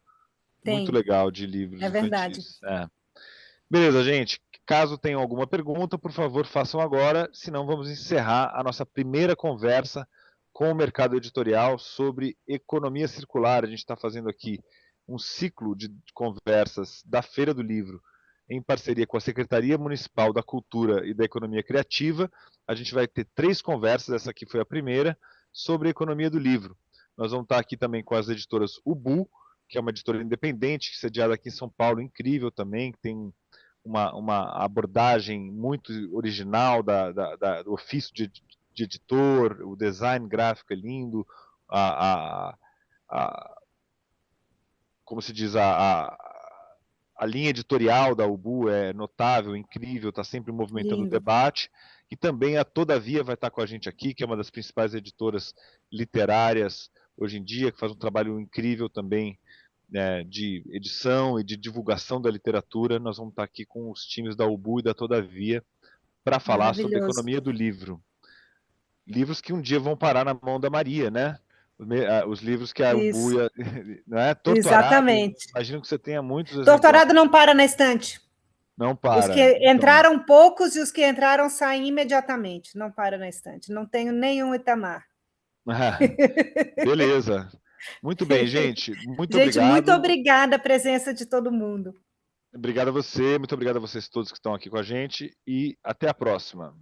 muito tem. legal de livros É verdade. infantis. Beleza, gente. Caso tenham alguma pergunta, por favor, façam agora, senão vamos encerrar a nossa primeira conversa com o mercado editorial sobre economia circular. A gente está fazendo aqui um ciclo de conversas da Feira do Livro em parceria com a Secretaria Municipal da Cultura e da Economia Criativa. A gente vai ter 3 conversas, essa aqui foi a primeira, sobre a economia do livro. Nós vamos estar aqui também com as editoras Ubu, que é uma editora independente, que é sediada aqui em São Paulo, incrível também, que tem uma abordagem muito original do ofício de editor, o design gráfico é lindo, como se diz, a linha editorial da Ubu é notável, incrível, está sempre movimentando o debate. E também a Todavia vai estar com a gente aqui, que é uma das principais editoras literárias hoje em dia, que faz um trabalho incrível também, né, de edição e de divulgação da literatura. Nós vamos estar aqui com os times da Ubu e da Todavia para falar sobre a economia do livro. Livros que um dia vão parar na mão da Maria, né? Os livros que a Ubu, não é? Torturado. Exatamente. Imagino que você tenha muitos Torturado não para na estante. Não para. Os que entraram poucos e os que entraram saem imediatamente. Não para na estante. Não tenho nenhum Itamar. Beleza. Muito bem, gente. Muito obrigado. Muito obrigada a presença de todo mundo. Obrigado a você, muito obrigado a vocês todos que estão aqui com a gente e até a próxima.